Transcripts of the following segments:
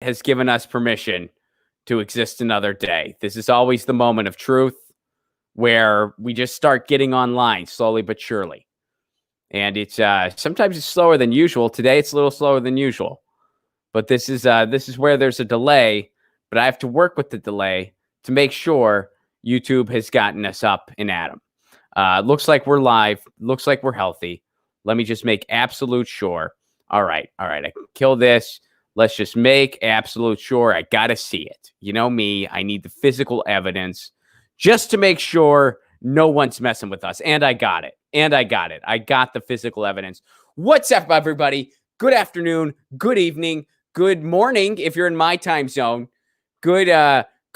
has given us permission to exist another day. This is always the moment of truth where we just start getting online slowly but surely. And it's sometimes it's slower than usual. Today it's a little slower than usual. But this is where there's a delay, but I have to work with the delay to make sure YouTube has gotten us up and at 'em. Looks like we're live. Looks like we're healthy. Let me just make absolute sure. All right. I can kill this. Let's just make absolute sure. I got to see it. You know me. I need the physical evidence just to make sure no one's messing with us. And I got it. I got the physical evidence. What's up, everybody? Good afternoon. Good evening. Good morning if you're in my time zone. Good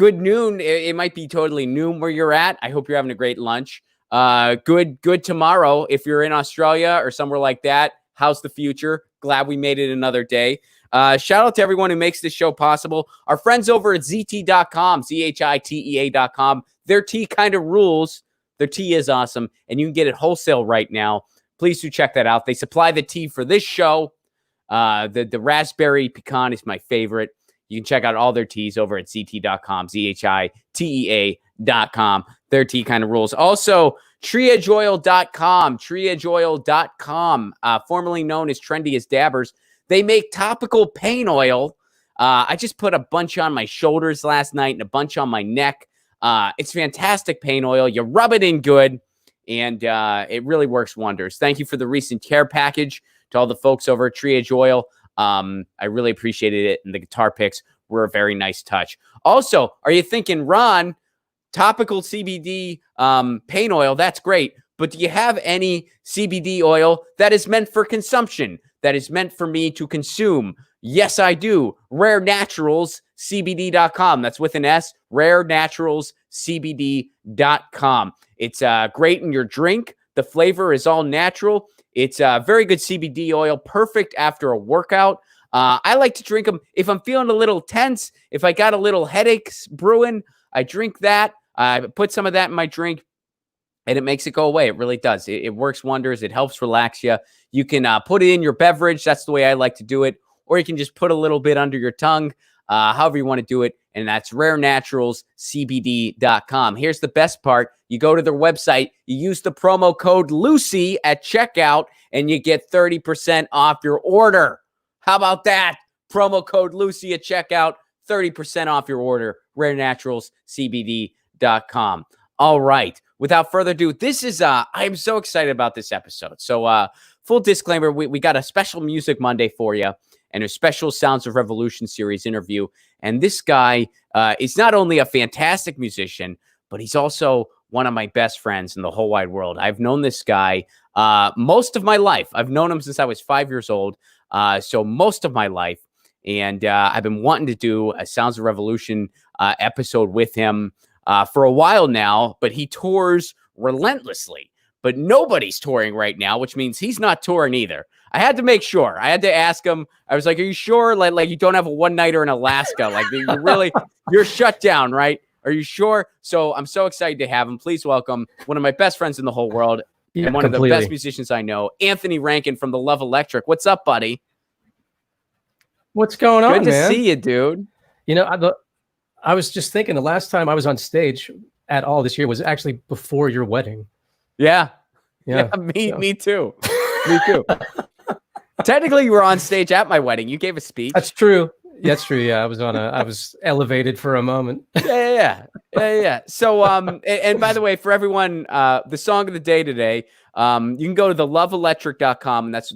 noon. It might be totally noon where you're at. I hope you're having a great lunch. Good tomorrow if you're in Australia or somewhere like that. How's the future? Glad we made it another day. Shout out to everyone who makes this show possible. Our friends over at ZT.com, ZHITEA.com. Their tea kind of rules. Their tea is awesome, and you can get it wholesale right now. Please do check that out. They supply the tea for this show. The raspberry pecan is my favorite. You can check out all their teas over at ZT.com, ZHITEA.com. Their tea kind of rules. Also, triageoil.com, formerly known as Trendy as Dabbers. They make topical pain oil. I just put a bunch on my shoulders last night and a bunch on my neck. It's fantastic pain oil. You rub it in good, and it really works wonders. Thank you for the recent care package to all the folks over at Triage Oil. I really appreciated it, and the guitar picks were a very nice touch. Also, are you thinking, Ron, topical CBD pain oil, that's great, but do you have any CBD oil that is meant for consumption, that is meant for me to consume? Yes, I do. RareNaturalsCBD.com. That's with an S, RareNaturalsCBD.com. It's great in your drink. The flavor is all natural. It's a very good CBD oil, perfect after a workout. I like to drink them if I'm feeling a little tense, if I got a little headaches brewing, I drink that. I put some of that in my drink, and it makes it go away. It really does. It works wonders. It helps relax you. You can put it in your beverage. That's the way I like to do it. Or you can just put a little bit under your tongue, however you want to do it. And that's RareNaturalsCBD.com. Here's the best part. You go to their website, you use the promo code Lucy at checkout, and you get 30% off your order. How about that? Promo code Lucy at checkout, 30% off your order. RareNaturalsCBD.com. All right. Without further ado, this is, I'm so excited about this episode. So, full disclaimer, we got a special Music Monday for you and a special Sounds of Revolution series interview. And this guy is not only a fantastic musician, but he's also one of my best friends in the whole wide world. I've known this guy most of my life. I've known him since I was 5 years old. So most of my life. And I've been wanting to do a Sounds of Revolution episode with him for a while now, but he tours relentlessly. But nobody's touring right now, which means he's not touring either. I had to make sure. I had to ask him. I was like, "Are you sure? Like you don't have a one-nighter in Alaska? Like you're shut down, right? Are you sure?" So I'm so excited to have him. Please welcome one of my best friends in the whole world and one of the best musicians I know, Anthony Rankin from the Love Electric. What's up, buddy? What's going on, man? Good to see you, dude. You know, I was just thinking the last time I was on stage at all this year was actually before your wedding. Yeah. Me too. Me too. Technically, you were on stage at my wedding. You gave a speech. That's true. Yeah, I was elevated for a moment. Yeah. So, and by the way, for everyone, the song of the day today, you can go to theloveelectric.com, and that's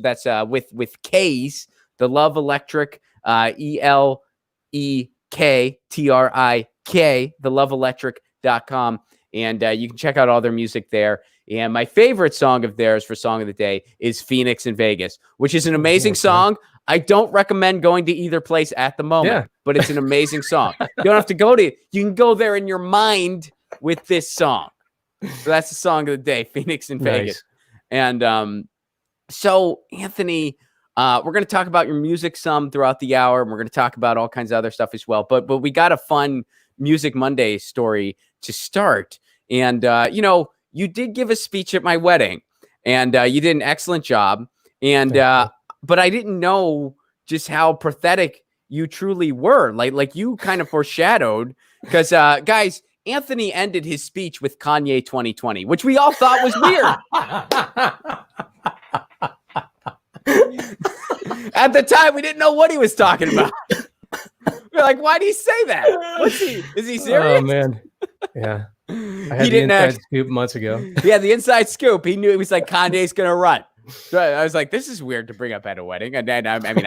with K's, the Love Electric, ELEKTRIK, theloveelectric.com, and you can check out all their music there. And my favorite song of theirs for Song of the Day is Phoenix in Vegas, which is an amazing song. I don't recommend going to either place at the moment, but it's an amazing song. You don't have to go to it. You can go there in your mind with this song. So that's the Song of the Day, Phoenix in Vegas. And so, Anthony, we're going to talk about your music some throughout the hour, and we're going to talk about all kinds of other stuff as well. But we got a fun Music Monday story to start. And, you did give a speech at my wedding, and you did an excellent job. And but I didn't know just how pathetic you truly were. Like you kind of foreshadowed, because guys, Anthony ended his speech with Kanye 2020, which we all thought was weird. At the time, we didn't know what he was talking about. We're like, why do you say that? Is he serious? Oh man, yeah. I had the inside scoop months ago. Yeah, the inside scoop. He knew. He was like, Kanye's gonna run. So I was like, this is weird to bring up at a wedding. And then, I mean,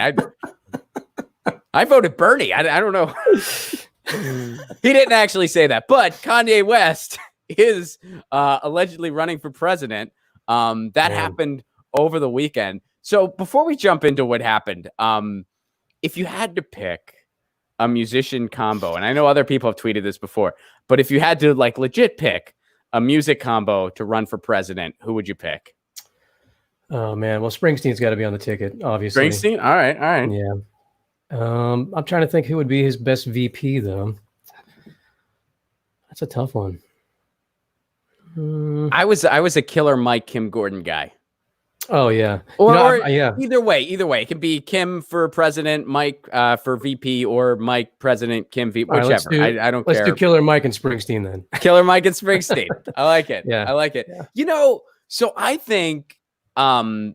I voted Bernie. I don't know. He didn't actually say that, but Kanye West is allegedly running for president. That happened over the weekend. So before we jump into what happened, if you had to pick a musician combo, and I know other people have tweeted this before, but if you had to like legit pick a music combo to run for president, who would you pick? Oh man, well, Springsteen's got to be on the ticket, obviously. Springsteen, all right. Yeah. I'm trying to think who would be his best VP though. That's a tough one. I was a Killer Mike Kim Gordon guy. Oh yeah. Yeah. Either way, it can be Kim for president, Mike for VP, or Mike president, Kim VP, whichever. Right, I don't care. Let's do Killer Mike and Springsteen then. Killer Mike and Springsteen. I like it. Yeah. I like it. Yeah. So I think, I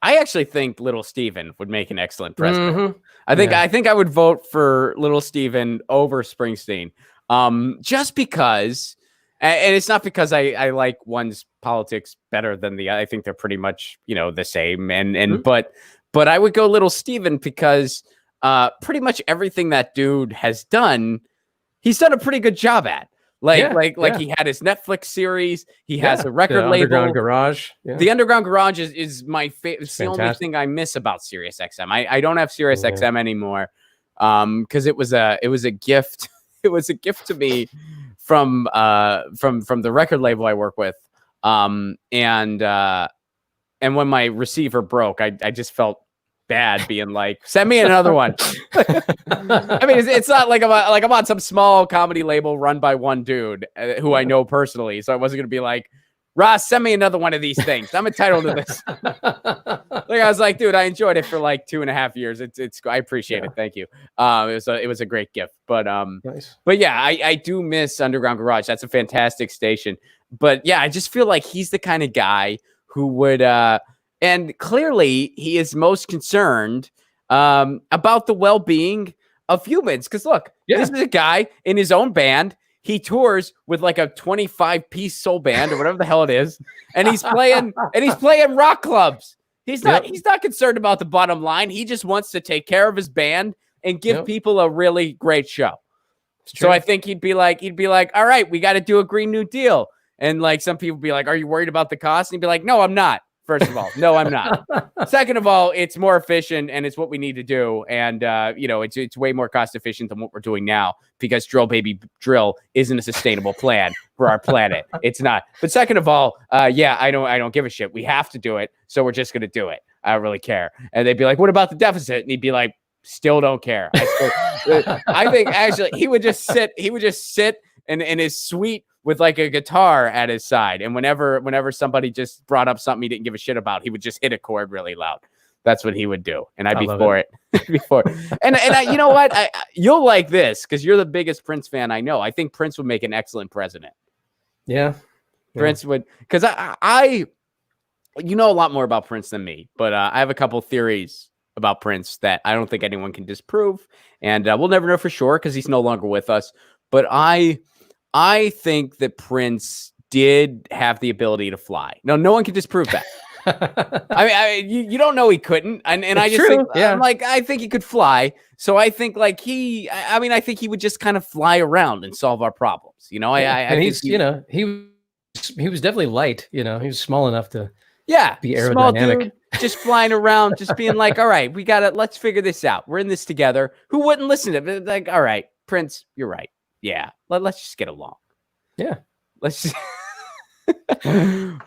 actually think Little Steven would make an excellent president. Mm-hmm. I think I would vote for Little Steven over Springsteen. Just because, and it's not because I like one's politics better than the other. I think they're pretty much, the same. And but I would go Little Steven because pretty much everything that dude has done, he's done a pretty good job at. He had his Netflix series. He has a record label. Underground Garage. Yeah. The Underground Garage is my favorite. It's the only thing I miss about SiriusXM. I don't have SiriusXM anymore because it was a gift. It was a gift to me from the record label I work with. And when my receiver broke, I just felt bad being like, send me another one. I mean, it's not like I'm on some small comedy label run by one dude who I know personally. So I wasn't going to be like, Ross, send me another one of these things. I'm entitled to this. I was like, dude, I enjoyed it for like 2.5 years. I appreciate it. Thank you. It was a great gift, but nice. But yeah, I do miss Underground Garage. That's a fantastic station. But yeah, I just feel like he's the kind of guy who would, and clearly he is most concerned about the well-being of humans. Because look, this is a guy in his own band. He tours with like a 25-piece soul band or whatever the hell it is, and he's playing rock clubs. He's not concerned about the bottom line. He just wants to take care of his band and give people a really great show. So I think he'd be like, all right, we got to do a Green New Deal. And like some people be like, are you worried about the cost? And he'd be like, no, I'm not. First of all, no, I'm not. Second of all, it's more efficient and it's what we need to do. And, it's way more cost efficient than what we're doing now because Drill Baby Drill isn't a sustainable plan for our planet. It's not. But second of all, I don't give a shit. We have to do it. So we're just going to do it. I don't really care. And they'd be like, what about the deficit? And he'd be like, still don't care. I think actually he would just sit in his suite with like a guitar at his side. And whenever somebody just brought up something he didn't give a shit about, he would just hit a chord really loud. That's what he would do. And I'd be for it. And you know what? You'll like this because you're the biggest Prince fan I know. I think Prince would make an excellent president. Yeah. Prince would, because I you know a lot more about Prince than me, but I have a couple theories about Prince that I don't think anyone can disprove. And we'll never know for sure because he's no longer with us. But I think that Prince did have the ability to fly. No one can disprove that. I mean, you don't know he couldn't, and I just think, I think he could fly. So I think I think he would just kind of fly around and solve our problems. He was definitely light. He was small enough to be aerodynamic. Small dude, just flying around, just being like, all right, let's figure this out. We're in this together. Who wouldn't listen to it? Like, all right, Prince, you're right. Yeah, let's just get along. Yeah, let's just.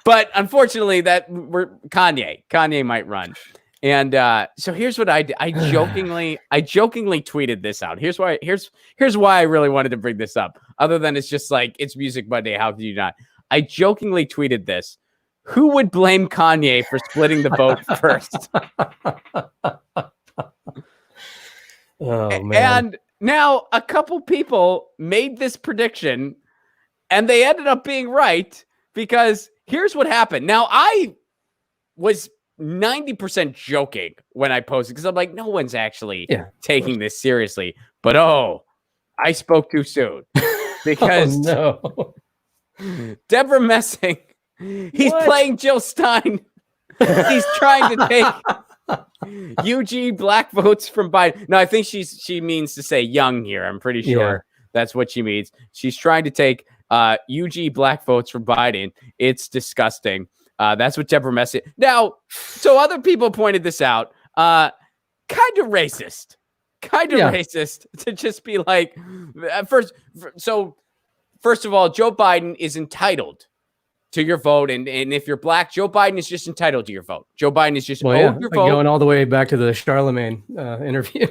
But unfortunately, Kanye might run. And so here's what I did. I jokingly tweeted this out. Here's why I really wanted to bring this up. Other than it's just like it's Music Monday. How could you not? I jokingly tweeted this. Who would blame Kanye for splitting the vote first? Oh man. And now a couple people made this prediction and they ended up being right, because here's what happened. Now, I was 90% joking when I posted, because I'm like, no one's actually taking this seriously. But I spoke too soon, because oh, no. Deborah Messing, he's playing Jill Stein. He's trying to take UG black votes from Biden. No, I think she means to say young here. I'm pretty sure that's what she means. She's trying to take UG black votes from Biden. It's disgusting. That's what Deborah Messing. Now, so other people pointed this out. Kind of racist. Racist to just be like, first of all, Joe Biden is entitled to your vote, and if you're black, Joe Biden is just entitled to your vote. Joe Biden is just owed your vote. Going all the way back to the Charlemagne interview.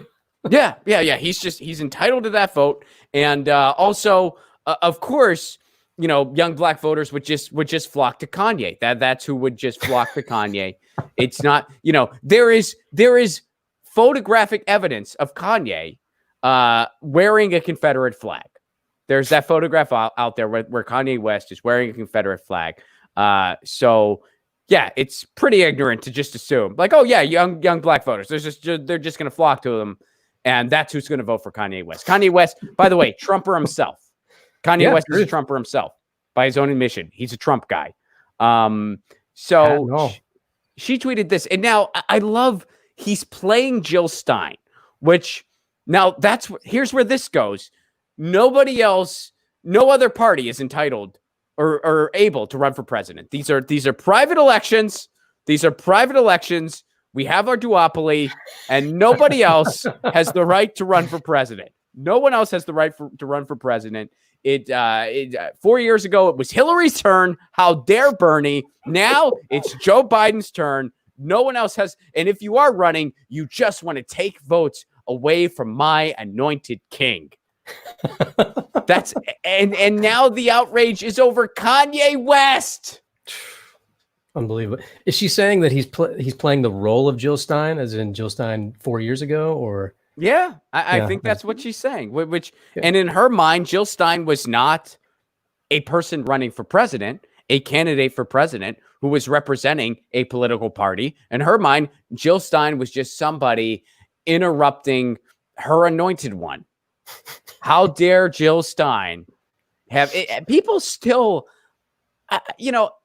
Yeah. He's entitled to that vote, and also, of course, young black voters would just flock to Kanye. That's who would just flock to Kanye. It's not, there is photographic evidence of Kanye wearing a Confederate flag. There's that photograph out there where Kanye West is wearing a Confederate flag. So yeah, it's pretty ignorant to just assume like, oh yeah, young black voters. They're just going to flock to them, and that's who's going to vote for Kanye West. Kanye West, by the way, Trumper himself. Kanye West is a Trumper himself by his own admission. He's a Trump guy. So she tweeted this, and now I love he's playing Jill Stein, which now here's where this goes. Nobody else, no other party is entitled or able to run for president. These are private elections. These are private elections. We have our duopoly, and nobody else has the right to run for president. No one else has the right to run for president. 4 years ago, it was Hillary's turn. How dare Bernie? Now it's Joe Biden's turn. No one else has. And if you are running, you just want to take votes away from my anointed king. That's and now the outrage is over Kanye West. Unbelievable. Is she saying that he's playing the role of Jill Stein, as in Jill Stein 4 years ago, or? Yeah, I think that's what she's saying. And in her mind, Jill Stein was not a person running for president, a candidate for president who was representing a political party. In her mind, Jill Stein was just somebody interrupting her anointed one. How dare Jill Stein have it? People still,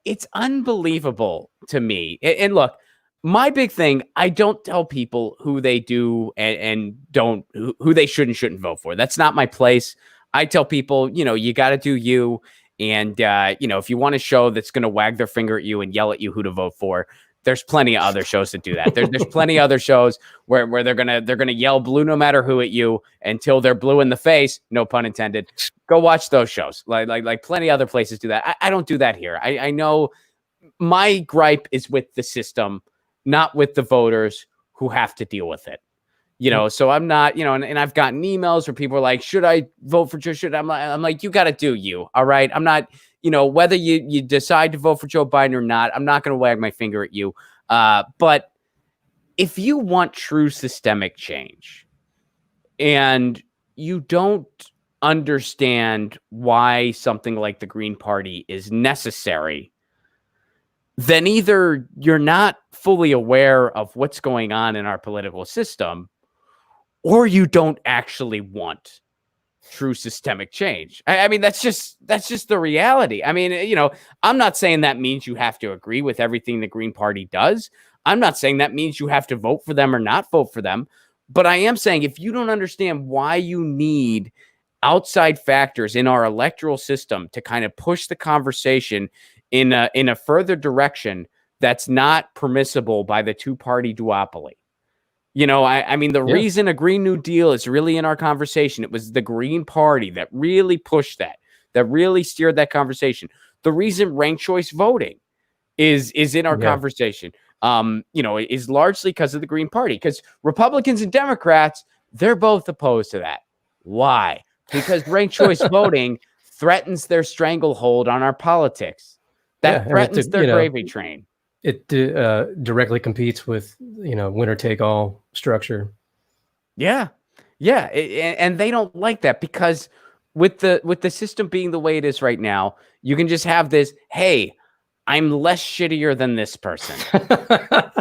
it's unbelievable to me. And look, my big thing, I don't tell people who they do and don't, who they should and shouldn't vote for. That's not my place. I tell people, you got to do you. And, if you want a show that's going to wag their finger at you and yell at you who to vote for, there's plenty of other shows that do that. There's plenty of other shows where they're gonna yell blue no matter who at you until they're blue in the face. No pun intended. Go watch those shows. Like plenty of other places do that. I don't do that here. I know my gripe is with the system, not with the voters who have to deal with it. So I'm not, and I've gotten emails where people are like, should I vote for Joe? I'm like, you got to do you. All right. I'm not, whether you decide to vote for Joe Biden or not, I'm not going to wag my finger at you. But if you want true systemic change and you don't understand why something like the Green Party is necessary, then either you're not fully aware of what's going on in our political system, or you don't actually want true systemic change. I mean, that's just the reality. I mean, I'm not saying that means you have to agree with everything the Green Party does. I'm not saying that means you have to vote for them or not vote for them. But I am saying if you don't understand why you need outside factors in our electoral system to kind of push the conversation in a further direction that's not permissible by the two-party duopoly. I mean, the reason a Green New Deal is really in our conversation, it was the Green Party that really pushed that really steered that conversation. The reason ranked choice voting is in our conversation, is largely because of the Green Party, because Republicans and Democrats, they're both opposed to that. Why? Because ranked choice voting threatens their stranglehold on our politics. That threatens their gravy train. It directly competes with, winner take all structure. Yeah. Yeah, and they don't like that because with the system being the way it is right now, you can just have this, hey, I'm less shittier than this person.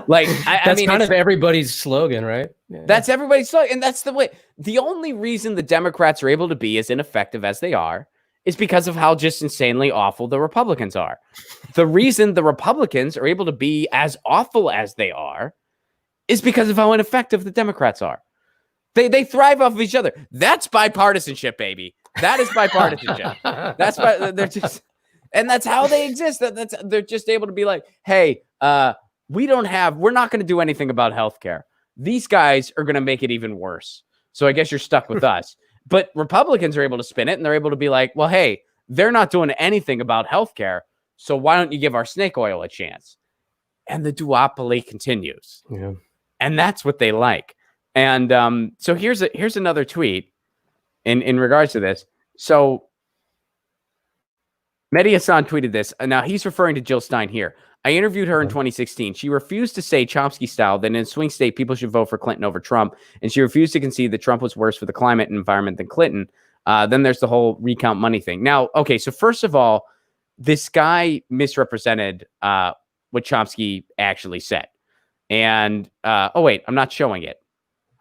Like, that's kind of everybody's slogan, right? Yeah. That's everybody's slogan, and that's the way. The only reason the Democrats are able to be as ineffective as they are is because of how just insanely awful the Republicans are. The reason the Republicans are able to be as awful as they are is because of how ineffective the Democrats are. They thrive off of each other. That's bipartisanship, baby. That is bipartisanship. That's why they're just, and that's how they exist. They're just able to be like, hey, we're not going to do anything about healthcare. These guys are going to make it even worse. So I guess you're stuck with us. But Republicans are able to spin it, and they're able to be like, well, hey, they're not doing anything about healthcare. So why don't you give our snake oil a chance? And the duopoly continues. Yeah. And that's what they like. And so here's another tweet in regards to this. So Mehdi Hassan tweeted this. Now he's referring to Jill Stein here. I interviewed her in 2016. She refused to say Chomsky style that in a swing state, people should vote for Clinton over Trump. And she refused to concede that Trump was worse for the climate and environment than Clinton. Then there's the whole recount money thing. Now, okay, so first of all, this guy misrepresented what Chomsky actually said. And, oh, wait, I'm not showing it.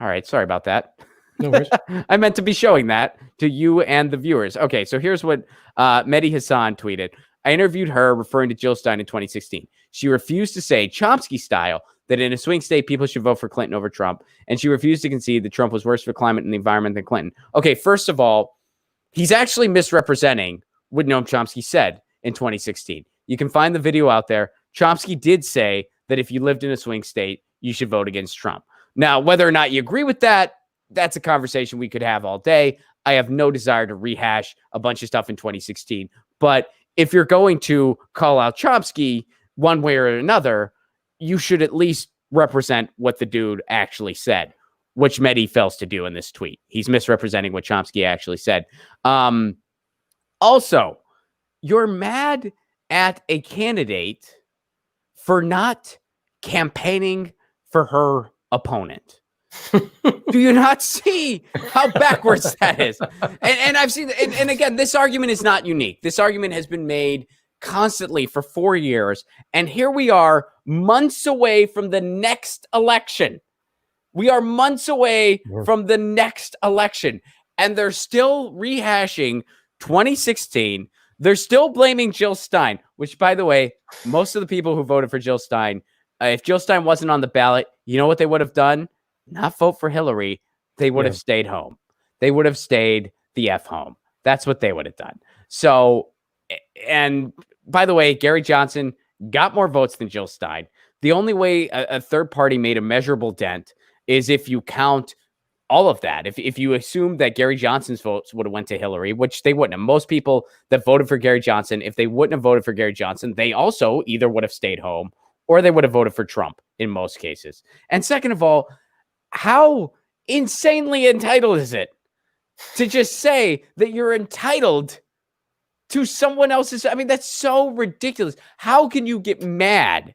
All right, sorry about that. No worries. I meant to be showing that to you and the viewers. Okay, so here's what Mehdi Hassan tweeted. I interviewed her referring to Jill Stein in 2016. She refused to say Chomsky style that in a swing state, people should vote for Clinton over Trump. And she refused to concede that Trump was worse for climate and the environment than Clinton. Okay, first of all, he's actually misrepresenting what Noam Chomsky said in 2016. You can find the video out there. Chomsky did say that if you lived in a swing state, you should vote against Trump. Now, whether or not you agree with that, that's a conversation we could have all day. I have no desire to rehash a bunch of stuff in 2016. But if you're going to call out Chomsky one way or another, you should at least represent what the dude actually said, which Mehdi fails to do in this tweet. He's misrepresenting what Chomsky actually said. Also, you're mad at a candidate for not campaigning for her opponent. Do you not see how backwards that is? And I've seen, and again, this argument is not unique. This argument has been made constantly for 4 years. And here we are months away from the next election. We are months away from the next election. And they're still rehashing 2016. They're still blaming Jill Stein, which, by the way, most of the people who voted for Jill Stein, if Jill Stein wasn't on the ballot, you know what they would have done? Not vote for Hillary. They would have stayed home. They would have stayed the F home. That's what they would have done. So, and by the way, Gary Johnson got more votes than Jill Stein. The only way a third party made a measurable dent is if you count all of that. If you assume that Gary Johnson's votes would have went to Hillary, which they wouldn't have. Most people that voted for Gary Johnson, if they wouldn't have voted for Gary Johnson, they also either would have stayed home or they would have voted for Trump in most cases. And second of all, how insanely entitled is it to just say that you're entitled to someone else's? I mean, that's so ridiculous. How can you get mad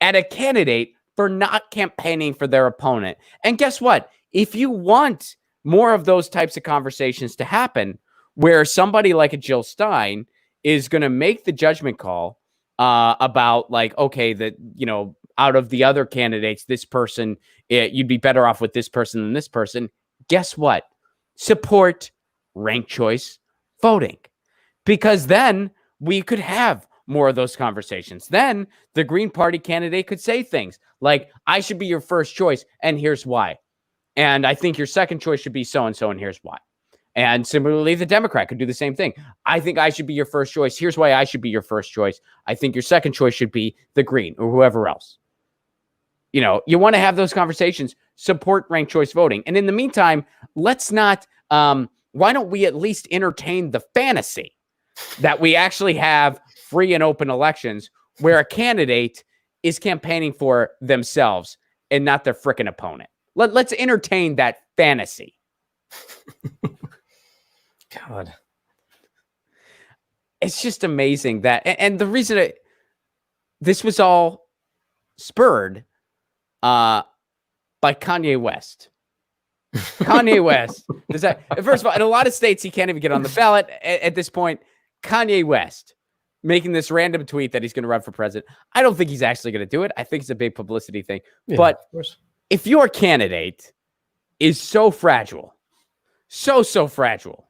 at a candidate for not campaigning for their opponent? And guess what? If you want more of those types of conversations to happen, where somebody like a Jill Stein is going to make the judgment call about like, okay, that, you know, out of the other candidates, this person, you'd be better off with this person than this person. Guess what? Support ranked choice voting, because then we could have more of those conversations. Then the Green Party candidate could say things like, I should be your first choice, and here's why. And I think your second choice should be so-and-so, and here's why. And similarly, the Democrat could do the same thing. I think I should be your first choice. Here's why I should be your first choice. I think your second choice should be the Green or whoever else. You know, you want to have those conversations, support ranked choice voting. And in the meantime, let's not, why don't we at least entertain the fantasy that we actually have free and open elections where a candidate is campaigning for themselves and not their frickin' opponent? Let's entertain that fantasy. God. It's just amazing that, and the reason this was all spurred by Kanye West. Kanye West. First of all, in a lot of states, he can't even get on the ballot at this point. Kanye West making this random tweet that he's going to run for president. I don't think he's actually going to do it. I think it's a big publicity thing. Yeah, but if your candidate is so fragile, so fragile,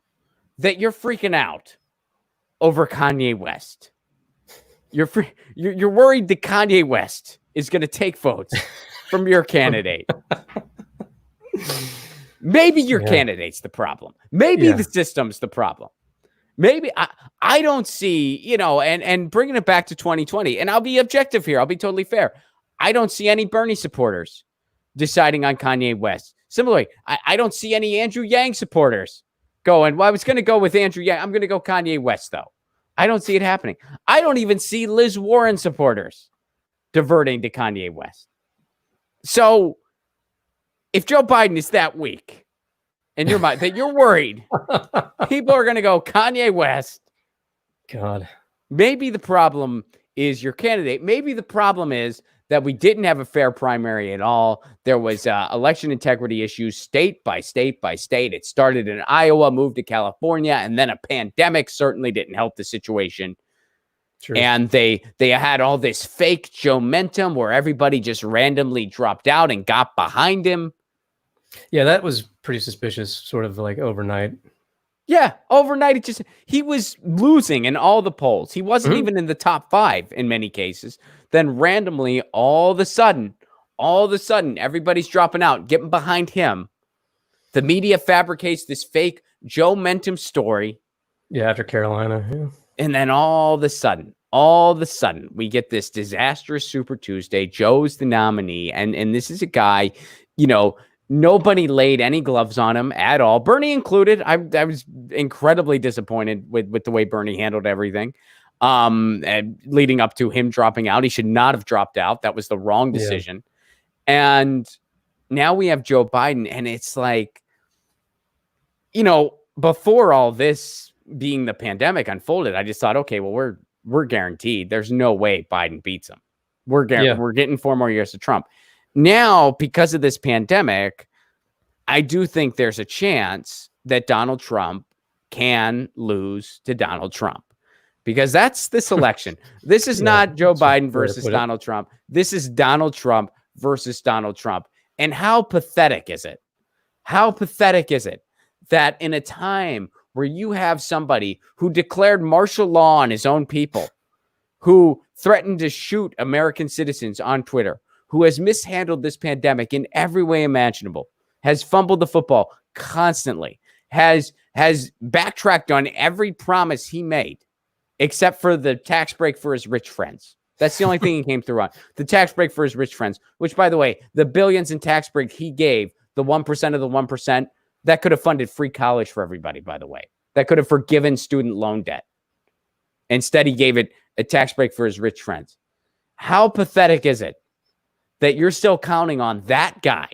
that you're freaking out over Kanye West, you're worried that Kanye West is going to take votes from your candidate. Maybe your candidate's the problem. Maybe the system's the problem. Maybe I don't see, and bringing it back to 2020, and I'll be objective here. I'll be totally fair. I don't see any Bernie supporters deciding on Kanye West. Similarly, I don't see any Andrew Yang supporters going, well, I was going to go with Andrew Yang. I'm going to go Kanye West, though. I don't see it happening. I don't even see Liz Warren supporters diverting to Kanye West. So if Joe Biden is that weak, in your mind, that you're worried people are going to go Kanye West. God. Maybe the problem is your candidate. Maybe the problem is that we didn't have a fair primary at all. There was election integrity issues state by state by state. It started in Iowa, moved to California, and then a pandemic certainly didn't help the situation. True. And they had all this fake Joe-mentum where everybody just randomly dropped out and got behind him. Yeah, that was pretty suspicious, sort of like overnight. Yeah, overnight, he was losing in all the polls. He wasn't even in the top 5 in many cases. Then randomly, all of a sudden, everybody's dropping out, getting behind him. The media fabricates this fake Joe-mentum story. Yeah, after Carolina. Yeah. And then all of a sudden, we get this disastrous Super Tuesday. Joe's the nominee. And this is a guy, nobody laid any gloves on him at all, Bernie included. I was incredibly disappointed with the way Bernie handled everything and leading up to him dropping out. He should not have dropped out. That was the wrong decision. Yeah. And now we have Joe Biden, and it's like, before all this being the pandemic unfolded, I just thought, okay, well, we're guaranteed. There's no way Biden beats him. We're getting 4 more years of Trump. Now, because of this pandemic, I do think there's a chance that Donald Trump can lose to Donald Trump, because that's this election. This is not Joe Biden versus Donald Trump. This is Donald Trump versus Donald Trump. And how pathetic is it? How pathetic is it that in a time where you have somebody who declared martial law on his own people, who threatened to shoot American citizens on Twitter, who has mishandled this pandemic in every way imaginable, has fumbled the football constantly, has backtracked on every promise he made, except for the tax break for his rich friends. That's the only thing he came through on. The tax break for his rich friends, which, by the way, the billions in tax break he gave, the 1% of the 1%, that could have funded free college for everybody, by the way. That could have forgiven student loan debt. Instead, he gave it a tax break for his rich friends. How pathetic is it that you're still counting on that guy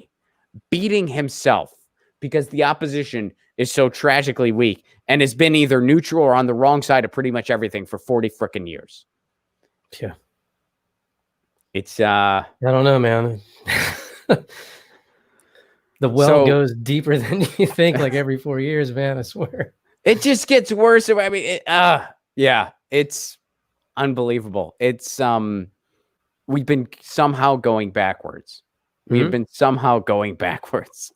beating himself because the opposition is so tragically weak and has been either neutral or on the wrong side of pretty much everything for 40 frickin' years? Yeah. It's, I don't know, man. The well goes deeper than you think, like every 4 years, man, I swear. It just gets worse. I mean, it's unbelievable. It's, we've been somehow going backwards. We've been somehow going backwards.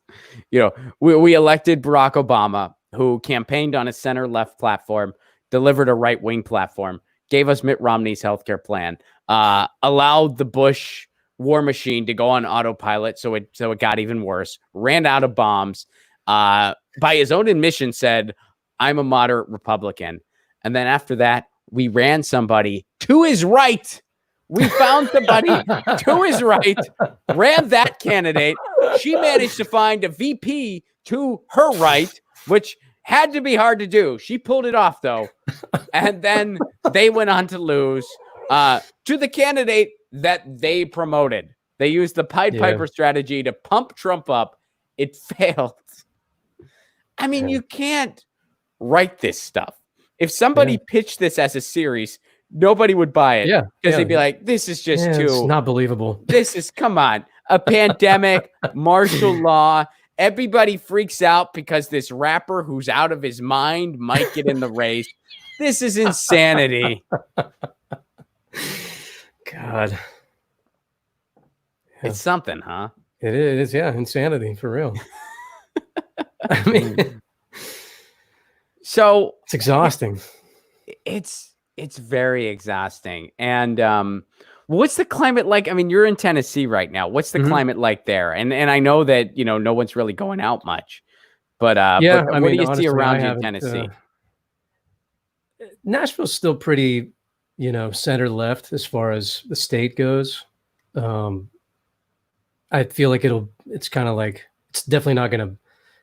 We elected Barack Obama, who campaigned on a center-left platform, delivered a right-wing platform, gave us Mitt Romney's healthcare plan, allowed the Bush war machine to go on autopilot, so it got even worse, ran out of bombs, by his own admission said, I'm a moderate Republican. And then after that, we ran somebody to his right. We found somebody to his right, ran that candidate. She managed to find a VP to her right, which had to be hard to do. She pulled it off, though. And then they went on to lose to the candidate that they promoted. They used the Pied Piper strategy to pump Trump up. It failed. I mean, you can't write this stuff. If somebody pitched this as a series, nobody would buy it. Because they'd be like, this is just too... It's not believable. This is, come on, a pandemic, martial law, Everybody freaks out because this rapper who's out of his mind might get in the race. This is insanity. God. It's something, huh? It is, yeah, insanity for real. I mean, so it's exhausting. It's very exhausting. And what's the climate like? I mean, you're in Tennessee right now. What's the climate like there? And I know that, no one's really going out much. But yeah, what do you see around you in Tennessee? Nashville's still pretty, center left as far as the state goes. I feel like it's kind of like, it's definitely not going to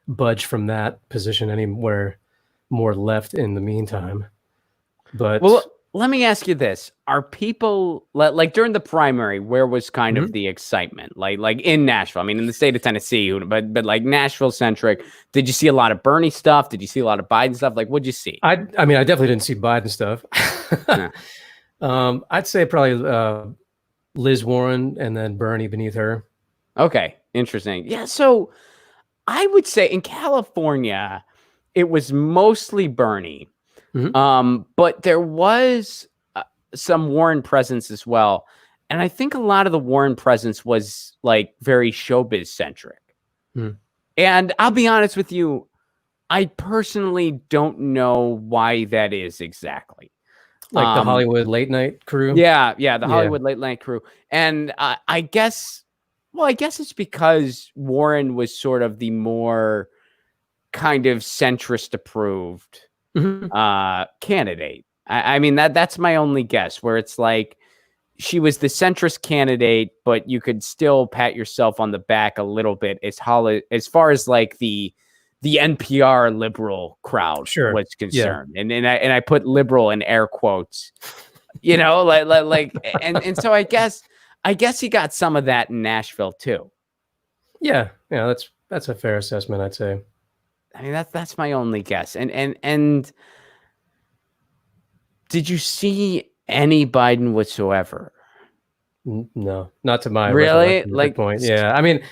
budge from that position anywhere more left in the meantime. But well, let me ask you this. Are people like during the primary, where was kind of the excitement? Like in Nashville, I mean, in the state of Tennessee, but like Nashville centric, did you see a lot of Bernie stuff? Did you see a lot of Biden stuff? Like, what'd you see? I mean, I definitely didn't see Biden stuff. I'd say probably Liz Warren and then Bernie beneath her. Okay. Interesting. Yeah. So I would say in California, it was mostly Bernie. But there was some Warren presence as well. And I think a lot of the Warren presence was like very showbiz centric. And I'll be honest with you, I personally don't know why that is exactly. Like the Hollywood late night crew? Yeah, the Hollywood late night crew. And I guess it's because Warren was sort of the more kind of centrist approved candidate. I mean, that's my only guess, where it's like she was the centrist candidate, but you could still pat yourself on the back a little bit as far as like the NPR liberal crowd was concerned. And I put liberal in air quotes, like and so I guess he got some of that in Nashville too. Yeah, that's a fair assessment, I'd say. I mean, that's my only guess. And did you see any Biden whatsoever? No, not to my really point. Yeah, I mean,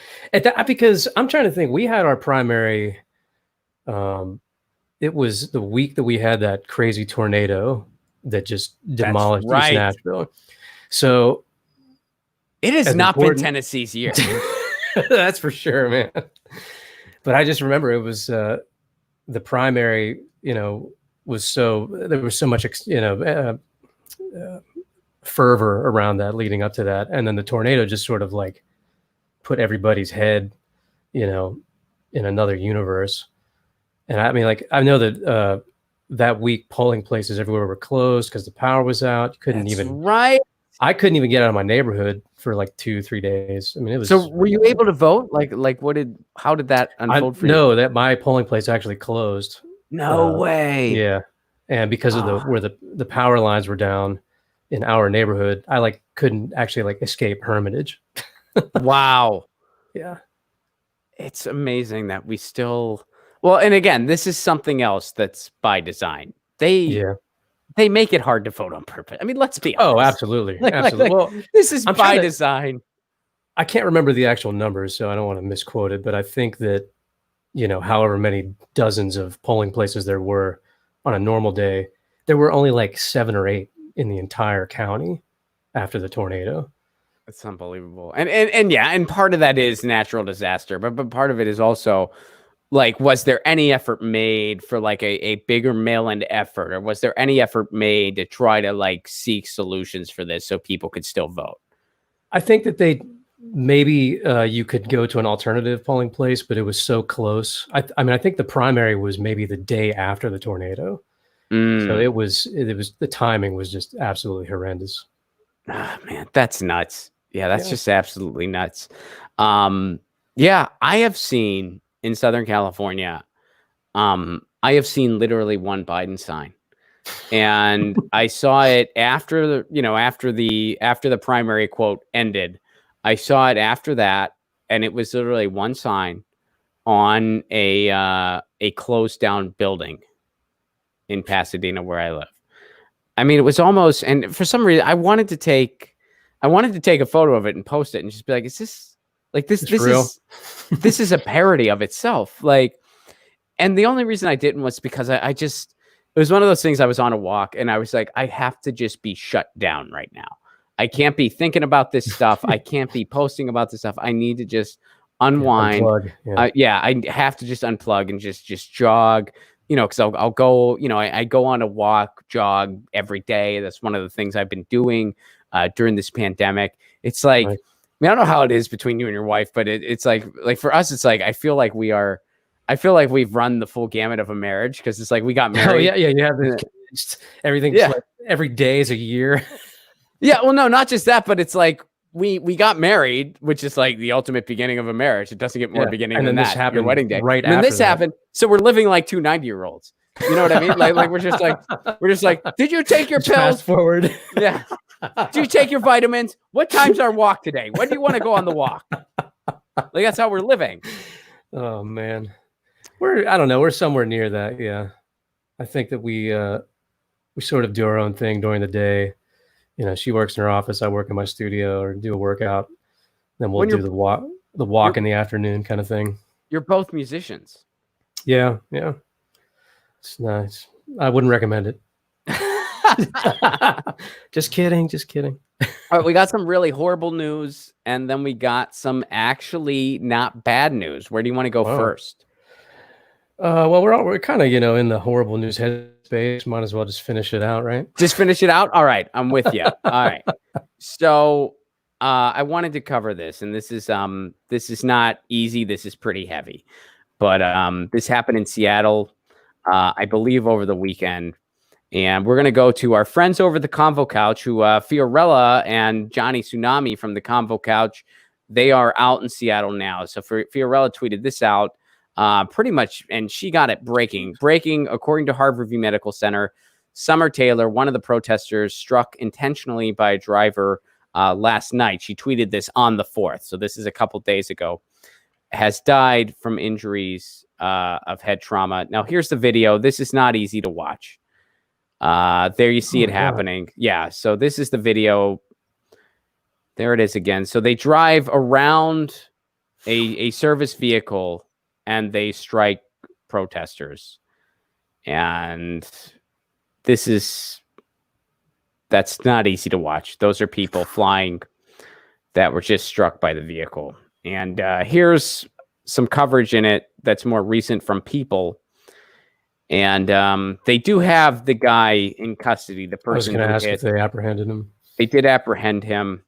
because I'm trying to think. We had our primary. It was the week that we had that crazy tornado that just demolished East Nashville. So it has not been Tennessee's year. That's for sure, man. But I just remember it was the primary, there was so much, fervor around that leading up to that. And then the tornado just sort of like put everybody's head, in another universe. And I mean, like, I know that that week polling places everywhere were closed because the power was out. You couldn't I couldn't even get out of my neighborhood for like 2-3 days. I mean, it was. So were you able to vote? Like how did that unfold for you? No, that my polling place actually closed. No way. Yeah. And because of where the power lines were down in our neighborhood, I couldn't actually escape Hermitage. Wow. Yeah. It's amazing that we still, well, and again, this is something else that's by design. They make it hard to vote on purpose. I mean, let's be honest. Oh, absolutely. Absolutely. Well, this is by design. I can't remember the actual numbers, so I don't want to misquote it, but I think that, however many dozens of polling places there were on a normal day, there were only like 7 or 8 in the entire county after the tornado. It's unbelievable. And part of that is natural disaster, but part of it is also was there any effort made for a bigger mail-in effort, or was there any effort made to try to seek solutions for this so people could still vote? I think that maybe you could go to an alternative polling place, but it was so close. I mean, I think the primary was maybe the day after the tornado. So it was the timing was just absolutely horrendous. Ah, man, that's nuts. Yeah, that's just absolutely nuts. Yeah, I have seen in Southern California, I have seen literally one Biden sign, and I saw it after the primary quote ended. I saw it after that, and it was literally one sign on a closed down building in Pasadena where I live. I mean, it was almost, and for some reason I wanted to take a photo of it and post it and just be like, is Like this It's real. this is a parody of itself. Like, and the only reason I didn't was because I just, it was one of those things. I was on a walk and I was like, I have to just be shut down right now. I can't be thinking about this stuff. I can't be posting about this stuff. I need to just unwind. Unplug. Yeah. I have to just unplug and just jog, you know, because I'll go, you know, I go on a walk, jog every day. That's one of the things I've been doing during this pandemic. It's like, Right. I mean, I don't know how it is between you and your wife, but it's like for us, it's like, I feel like we've run the full gamut of a marriage, because it's like we got married. Oh yeah. You have this, everything's like every day is a year. Yeah, well, no, not just that, but it's like we got married, which is like the ultimate beginning of a marriage. It doesn't get more beginning and than then that. this happened your wedding day, right and then after this that. happened. So we're living like two 90-year-olds. You know what I mean? Like we're just like, did you take your pills? Fast forward. Yeah. Do you take your vitamins? What time's our walk today? When do you want to go on the walk? Like that's how we're living. Oh man, I don't know. We're somewhere near that. Yeah, I think that we sort of do our own thing during the day. You know, she works in her office, I work in my studio, or do a workout. Then we'll do the walk in the afternoon kind of thing. You're both musicians. Yeah. It's nice. I wouldn't recommend it. Just kidding. All right, we got some really horrible news, and then we got some actually not bad news. Where do you want to go first? Well, we're kind of, you know, in the horrible news headspace. Might as well just finish it out, right? Just finish it out. All right, I'm with you. All right. So I wanted to cover this, and this is not easy. This is pretty heavy, but this happened in Seattle, I believe, over the weekend. And we're going to go to our friends over the Convo Couch, who Fiorella and Johnny Tsunami from the Convo Couch, they are out in Seattle now. So Fiorella tweeted this out pretty much, and she got it breaking, according to Harborview Medical Center. Summer Taylor, one of the protesters, struck intentionally by a driver last night. She tweeted this on the 4th. So this is a couple days ago. Has died from injuries of head trauma. Now, here's the video. This is not easy to watch. There you see it happening. Yeah. So this is the video. There it is again. So they drive around a service vehicle and they strike protesters. And that's not easy to watch. Those are people flying that were just struck by the vehicle. And here's some coverage in it that's more recent from People. And they do have the guy in custody. The person. I was going to ask if they apprehended him. They did apprehend him.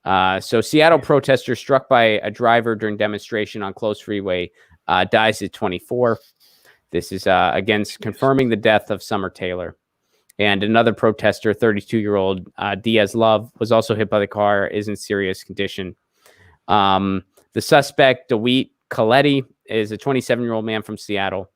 So Seattle protester struck by a driver during demonstration on closed freeway dies at 24. This is again confirming the death of Summer Taylor. And another protester, 32-year-old Diaz Love, was also hit by the car, is in serious condition. The suspect, DeWitt Coletti, is a 27-year-old man from Seattle.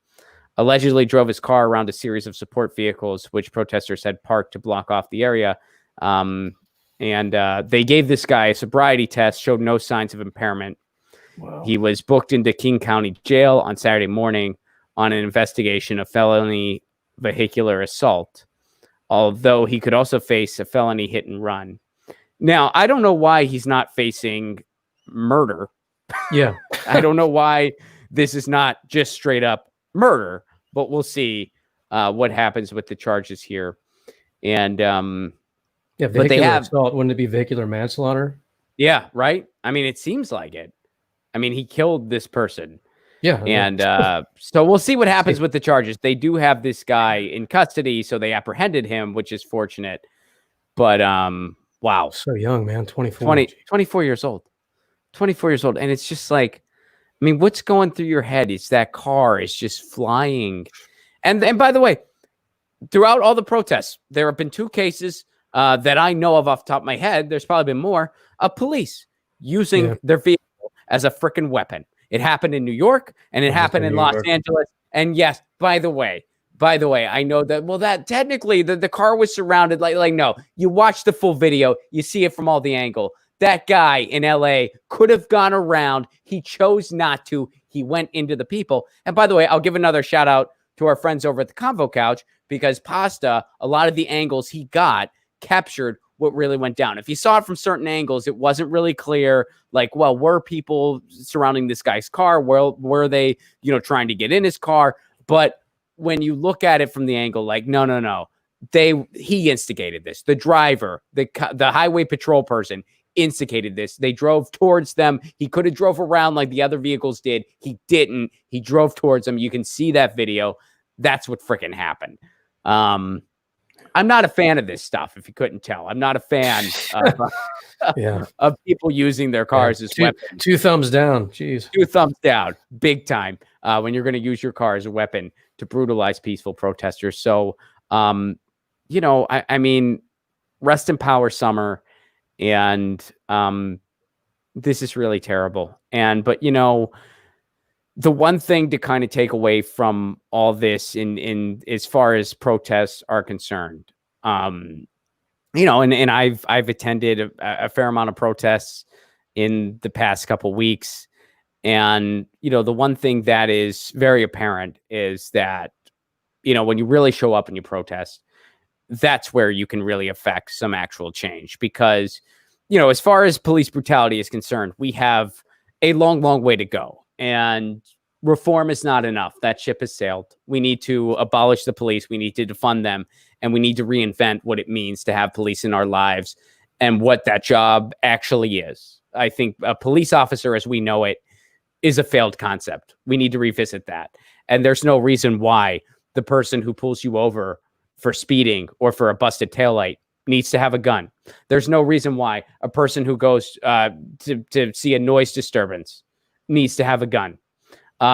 Allegedly drove his car around a series of support vehicles, which protesters had parked to block off the area. And they gave this guy a sobriety test, showed no signs of impairment. Wow. He was booked into King County Jail on Saturday morning on an investigation of felony vehicular assault, although he could also face a felony hit and run. Now, I don't know why he's not facing murder. Yeah. I don't know why this is not just straight up murder, but we'll see what happens with the charges here. And but they have assault. Wouldn't it be vehicular manslaughter? Yeah, right. I mean, it seems like it. I mean, he killed this person. Yeah. And so we'll see what happens with the charges. They do have this guy in custody, so they apprehended him, which is fortunate. But wow, so young, man, 24 years old. 24 years old, and it's just like, I mean, what's going through your head? It's that car is just flying. And by the way, throughout all the protests, there have been 2 cases that I know of off the top of my head. There's probably been more of police using their vehicle as a freaking weapon. It happened in New York and it happened in Los Angeles. And yes, by the way, I know that, well, that technically the car was surrounded. Like, no, you watch the full video. You see it from all the angle. That guy in LA could have gone around. He chose not to. He went into the people. And by the way, I'll give another shout out to our friends over at the Convo Couch, because Pasta, a lot of the angles he got captured what really went down. If you saw it from certain angles, it wasn't really clear. Like, well, were people surrounding this guy's car? Were they, trying to get in his car? But when you look at it from the angle, like, no. He instigated this. The driver, the highway patrol person instigated this. They drove towards them. He could have drove around like the other vehicles did. He didn't. He drove towards them. You can see that video. That's what freaking happened. I'm not a fan of this stuff, if you couldn't tell. I'm not a fan of people using their cars as weapons. 2 thumbs down. Jeez. 2 thumbs down. Big time. When you're going to use your car as a weapon to brutalize peaceful protesters. So, I mean, rest in power, Summer. And this is really terrible. But the one thing to kind of take away from all this in as far as protests are concerned, and I've attended a fair amount of protests in the past couple weeks. And, the one thing that is very apparent is that, when you really show up and you protest, that's where you can really affect some actual change. Because, as far as police brutality is concerned, we have a long, long way to go. And reform is not enough. That ship has sailed. We need to abolish the police. We need to defund them. And we need to reinvent what it means to have police in our lives and what that job actually is. I think a police officer, as we know it, is a failed concept. We need to revisit that. And there's no reason why the person who pulls you over for speeding or for a busted taillight needs to have a gun. There's no reason why a person who goes to see a noise disturbance needs to have a gun.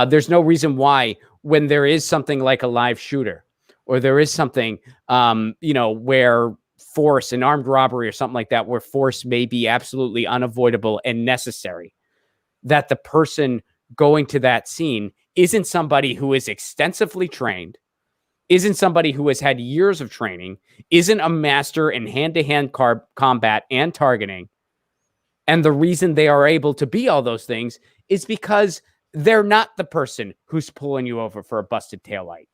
There's no reason why, when there is something like a live shooter, or there is something, where force, an armed robbery or something like that, where force may be absolutely unavoidable and necessary, that the person going to that scene isn't somebody who is extensively trained, isn't somebody who has had years of training, isn't a master in hand-to-hand combat and targeting. And the reason they are able to be all those things is because they're not the person who's pulling you over for a busted taillight.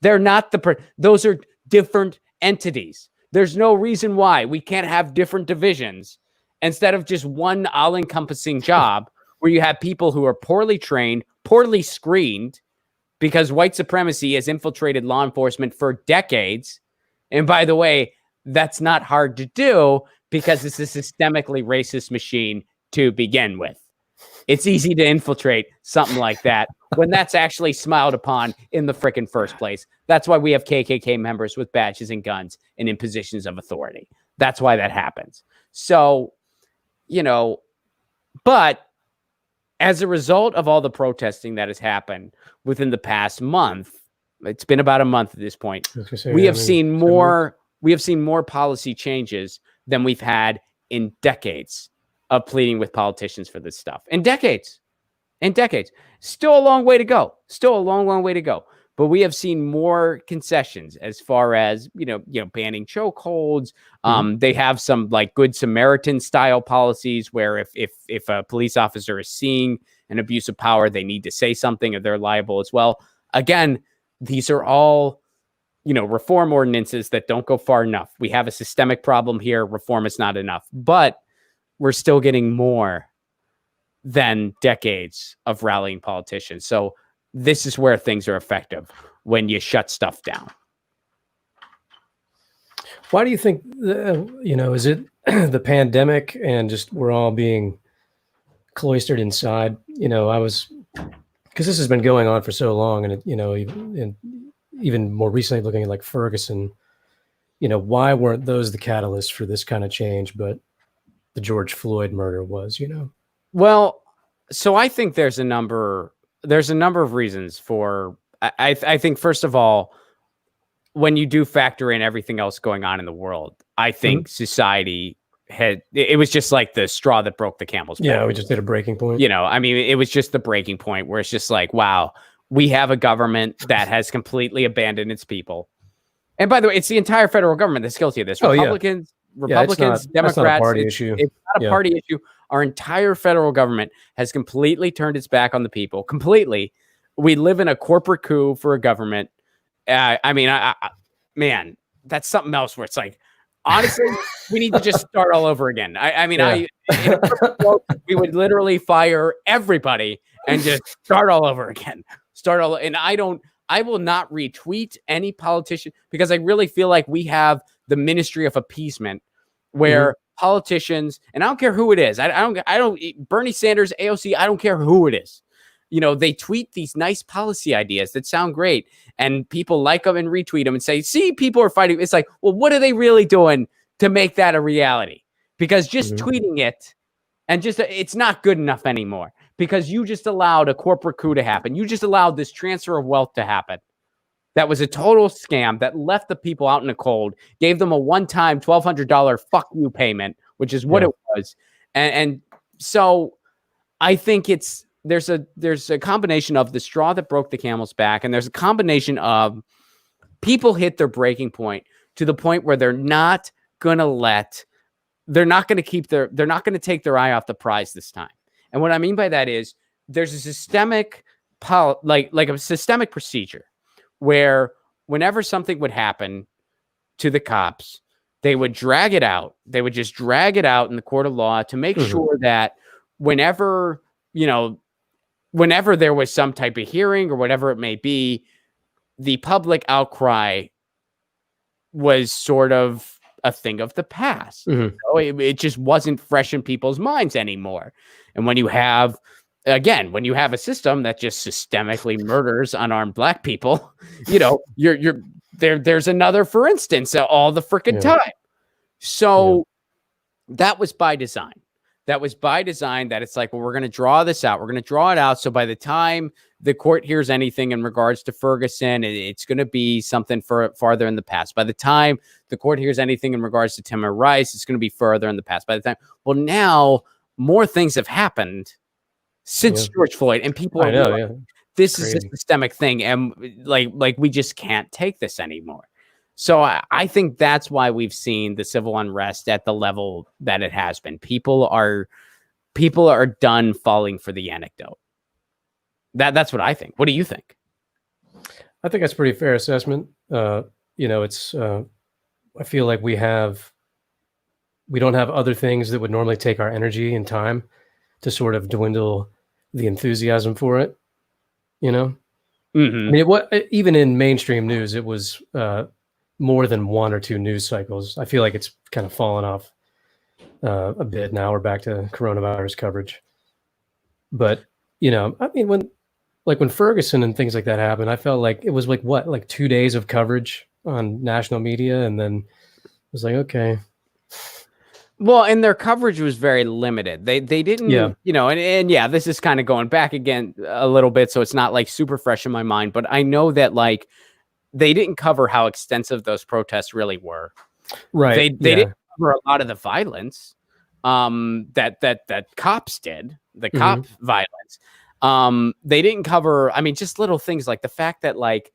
They're not those are different entities. There's no reason why we can't have different divisions instead of just one all-encompassing job where you have people who are poorly trained, poorly screened, because white supremacy has infiltrated law enforcement for decades. And by the way, that's not hard to do because it's a systemically racist machine to begin with. It's easy to infiltrate something like that when that's actually smiled upon in the frickin' first place. That's why we have KKK members with badges and guns and in positions of authority. That's why that happens. So, but as a result of all the protesting that has happened within the past month, it's been about a month at this point, we have seen more policy changes than we've had in decades of pleading with politicians for this stuff. In decades. Still a long way to go. Still a long, long way to go. But we have seen more concessions as far as, banning chokeholds. They have some like Good Samaritan style policies where if a police officer is seeing an abuse of power, they need to say something or they're liable as well. Again, these are all, reform ordinances that don't go far enough. We have a systemic problem here. Reform is not enough, but we're still getting more than decades of rallying politicians. So this is where things are effective, when you shut stuff down. Why do you think, is it the pandemic and just we're all being cloistered inside? Because this has been going on for so long, and even more recently looking at like Ferguson, why weren't those the catalyst for this kind of change, but the George Floyd murder was, Well, so I think there's a number of reasons for, I think, first of all, when you do factor in everything else going on in the world, I think society it was just like the straw that broke the camel's back. Yeah, we just hit a breaking point. It was just the breaking point where it's just like, wow, we have a government that has completely abandoned its people. And by the way, it's the entire federal government that's guilty of this. Republicans, Democrats, it's not a party issue. It's not a party issue. Our entire federal government has completely turned its back on the people. Completely. We live in a corporate coup for a government. Man, that's something else where it's like, Honestly, we need to just start all over again. I mean, in a perfect world, we would literally fire everybody and just start all over again. And I will not retweet any politician because I really feel like we have the ministry of appeasement where politicians, and I don't care who it is. I don't Bernie Sanders, AOC, I don't care who it is. They tweet these nice policy ideas that sound great and people like them and retweet them and say, see, people are fighting. It's like, well, what are they really doing to make that a reality? Because just tweeting it and it's not good enough anymore because you just allowed a corporate coup to happen. You just allowed this transfer of wealth to happen. That was a total scam that left the people out in the cold, gave them a one-time $1,200 fuck you payment, which is what it was. And so I think there's a combination of the straw that broke the camel's back, and there's a combination of people hit their breaking point to the point where they're not going to take their eye off the prize this time. And what I mean by that is there's a systemic a systemic procedure where whenever something would happen to the cops, they would drag it out. They would just drag it out in the court of law to make sure that whenever there was some type of hearing or whatever it may be, the public outcry was sort of a thing of the past. It just wasn't fresh in people's minds anymore. And when you have a system that just systemically murders unarmed black people, you're there's another, for instance, all the freaking time. So that was by design. That it's like, well, we're going to draw this out. We're going to draw it out. So by the time the court hears anything in regards to Ferguson, it's going to be something farther in the past. By the time the court hears anything in regards to Timothy Rice, it's going to be further in the past. By the time, well, now more things have happened since George Floyd, and people are this is a systemic thing, and like we just can't take this anymore. So I think that's why we've seen the civil unrest at the level that it has been. People are done falling for the anecdote. That's what I think. What do you think? I think that's a pretty fair assessment. It's I feel like we don't have other things that would normally take our energy and time to sort of dwindle the enthusiasm for it. I mean, even in mainstream news, it was more than one or two news cycles. I feel like it's kind of fallen off a bit now. We're back to coronavirus coverage. But, I mean, when Ferguson and things like that happened, I felt like it was like 2 days of coverage on national media. And then it was like, okay. Well, and their coverage was very limited. They didn't, and this is kind of going back again a little bit. So it's not like super fresh in my mind, but I know that like they didn't cover how extensive those protests really were. Right. They didn't cover a lot of the violence that cops did, the cop violence. They didn't cover, I mean, just little things like the fact that like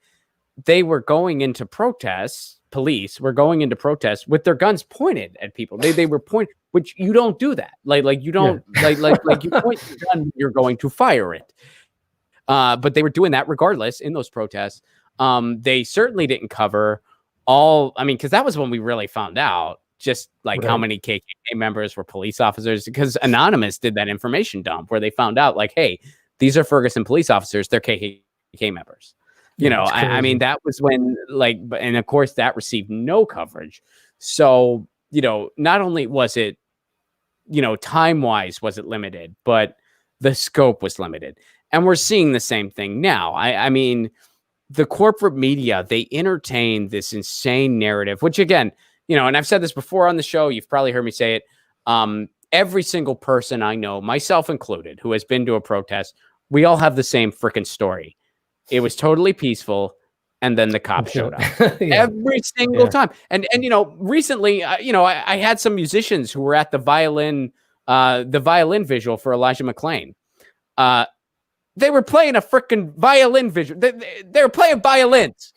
they were going into protests. Police were going into protests with their guns pointed at people. They were pointing, which you don't do that. Like you don't like you point your gun, you're going to fire it. But they were doing that regardless in those protests. They certainly didn't cover all. I mean, because that was when we really found out just like how many KKK members were police officers. Because Anonymous did that information dump where they found out like, hey, these are Ferguson police officers. They're KKK members. I mean, that was when and of course that received no coverage. So, not only was it, time wise, was it limited, but the scope was limited. And we're seeing the same thing now. I mean, the corporate media, they entertain this insane narrative, which again, and I've said this before on the show, you've probably heard me say it. Every single person I know, myself included, who has been to a protest, we all have the same freaking story. It was totally peaceful, and then the cops showed up every single time. And recently, I had some musicians who were at the violin visual for Elijah McClain. They were playing a freaking violin visual. They were playing violins.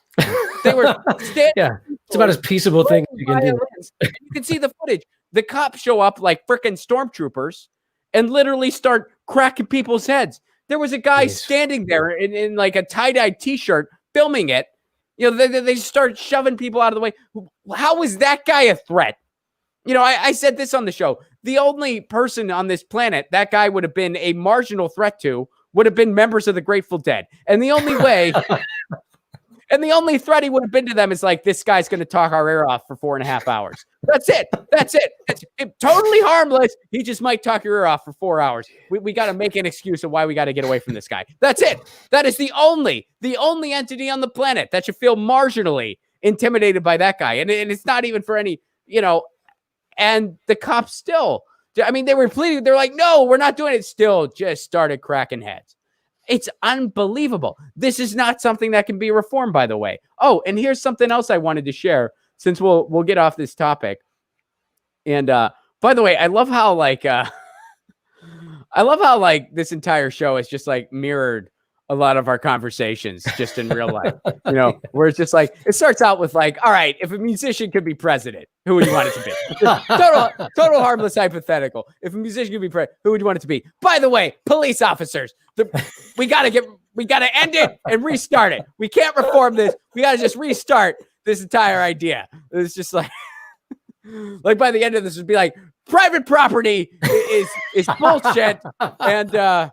They were it's about as peaceable thing as you can do. You can see the footage. The cops show up like freaking stormtroopers and literally start cracking people's heads. There was a guy standing there in like a tie-dye t-shirt filming it. They start shoving people out of the way. How was that guy a threat? I said this on the show. The only person on this planet that guy would have been a marginal threat to would have been members of the Grateful Dead. And the only way, and the only threat he would have been to them is like, this guy's going to talk our ear off for 4.5 hours. That's it. That's it. Totally harmless. He just might talk your ear off for 4 hours. We got to make an excuse of why we got to get away from this guy. That's it. That is the only entity on the planet that should feel marginally intimidated by that guy. And it's not even for any, and the cops still, they were pleading. They're like, no, we're not doing it. Still just started cracking heads. It's unbelievable. This is not something that can be reformed, by the way. Oh, and here's something else I wanted to share since we'll get off this topic. And by the way, I love how this entire show is just like mirrored a lot of our conversations just in real life, where it's just like, it starts out with like, all right, if a musician could be president, who would you want it to be? total harmless hypothetical. If a musician could be president, who would you want it to be? By the way, police officers, we got to end it and restart it. We can't reform this. We got to just restart this entire idea. It's just like, like by the end of this would be like, private property is bullshit. And, all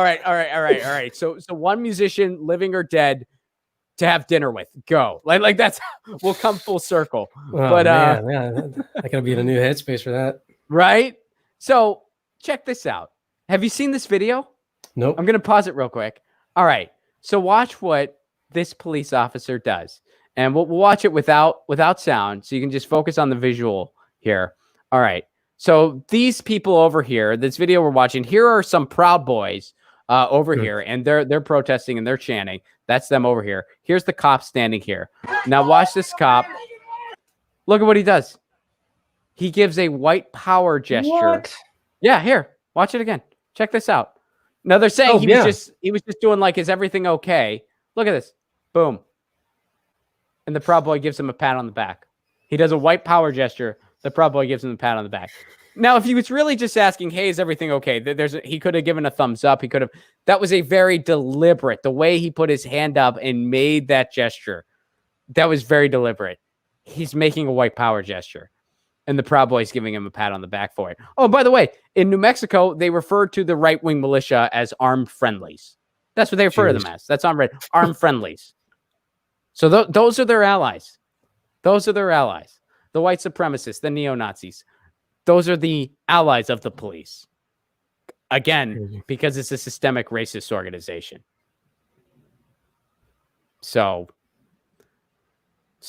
right. So one musician, living or dead, to have dinner with. Go. Like that's, we'll come full circle. Oh, but man, I gotta be in a new headspace for that. Right? So check this out. Have you seen this video? Nope. I'm gonna pause it real quick. All right. So watch what this police officer does. And we'll watch it without sound, so you can just focus on the visual here. All right. So these people over here, this video we're watching, here are some Proud Boys over here, and they're protesting and they're chanting. That's them over here. Here's the cop standing here. Now watch this cop. Look at what he does. He gives a white power gesture. What? Yeah, here. Watch it again. Check this out. Now they're saying he was just doing like, is everything okay? Look at this. Boom. And the Proud Boy gives him a pat on the back. He does a white power gesture. The Proud Boy gives him a pat on the back. Now, if he was really just asking, hey, is everything okay? He could have given a thumbs up. That was a very deliberate, the way he put his hand up and made that gesture. That was very deliberate. He's making a white power gesture. And the Proud Boy's giving him a pat on the back for it. Oh, by the way, in New Mexico, they refer to the right-wing militia as armed friendlies. That's what they refer to them as. That's armed friendlies. So those are their allies. Those are their allies. The white supremacists, the neo-Nazis. Those are the allies of the police. Again, because it's a systemic racist organization. So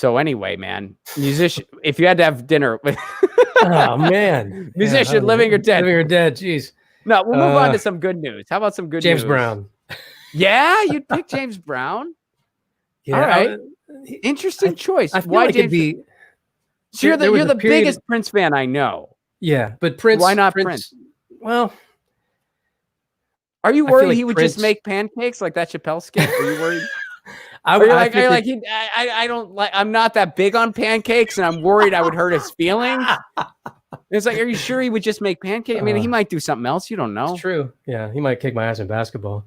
anyway, man, musician, if you had to have dinner with oh man, musician, living or dead. Living or dead, jeez. No, we'll move on to some good news. How about some good news? James Brown. Yeah, you'd pick James Brown. Yeah, all right. Interesting choice. I feel Why like it'd be. So you're the biggest Prince fan I know. Yeah, but Prince. Why not Prince? Well, are you worried he would just make pancakes like that Chappelle skit? Are you worried? I'm not that big on pancakes, and I'm worried I would hurt his feelings. It's like, are you sure he would just make pancakes? I mean, he might do something else. You don't know. It's true. Yeah, he might kick my ass in basketball,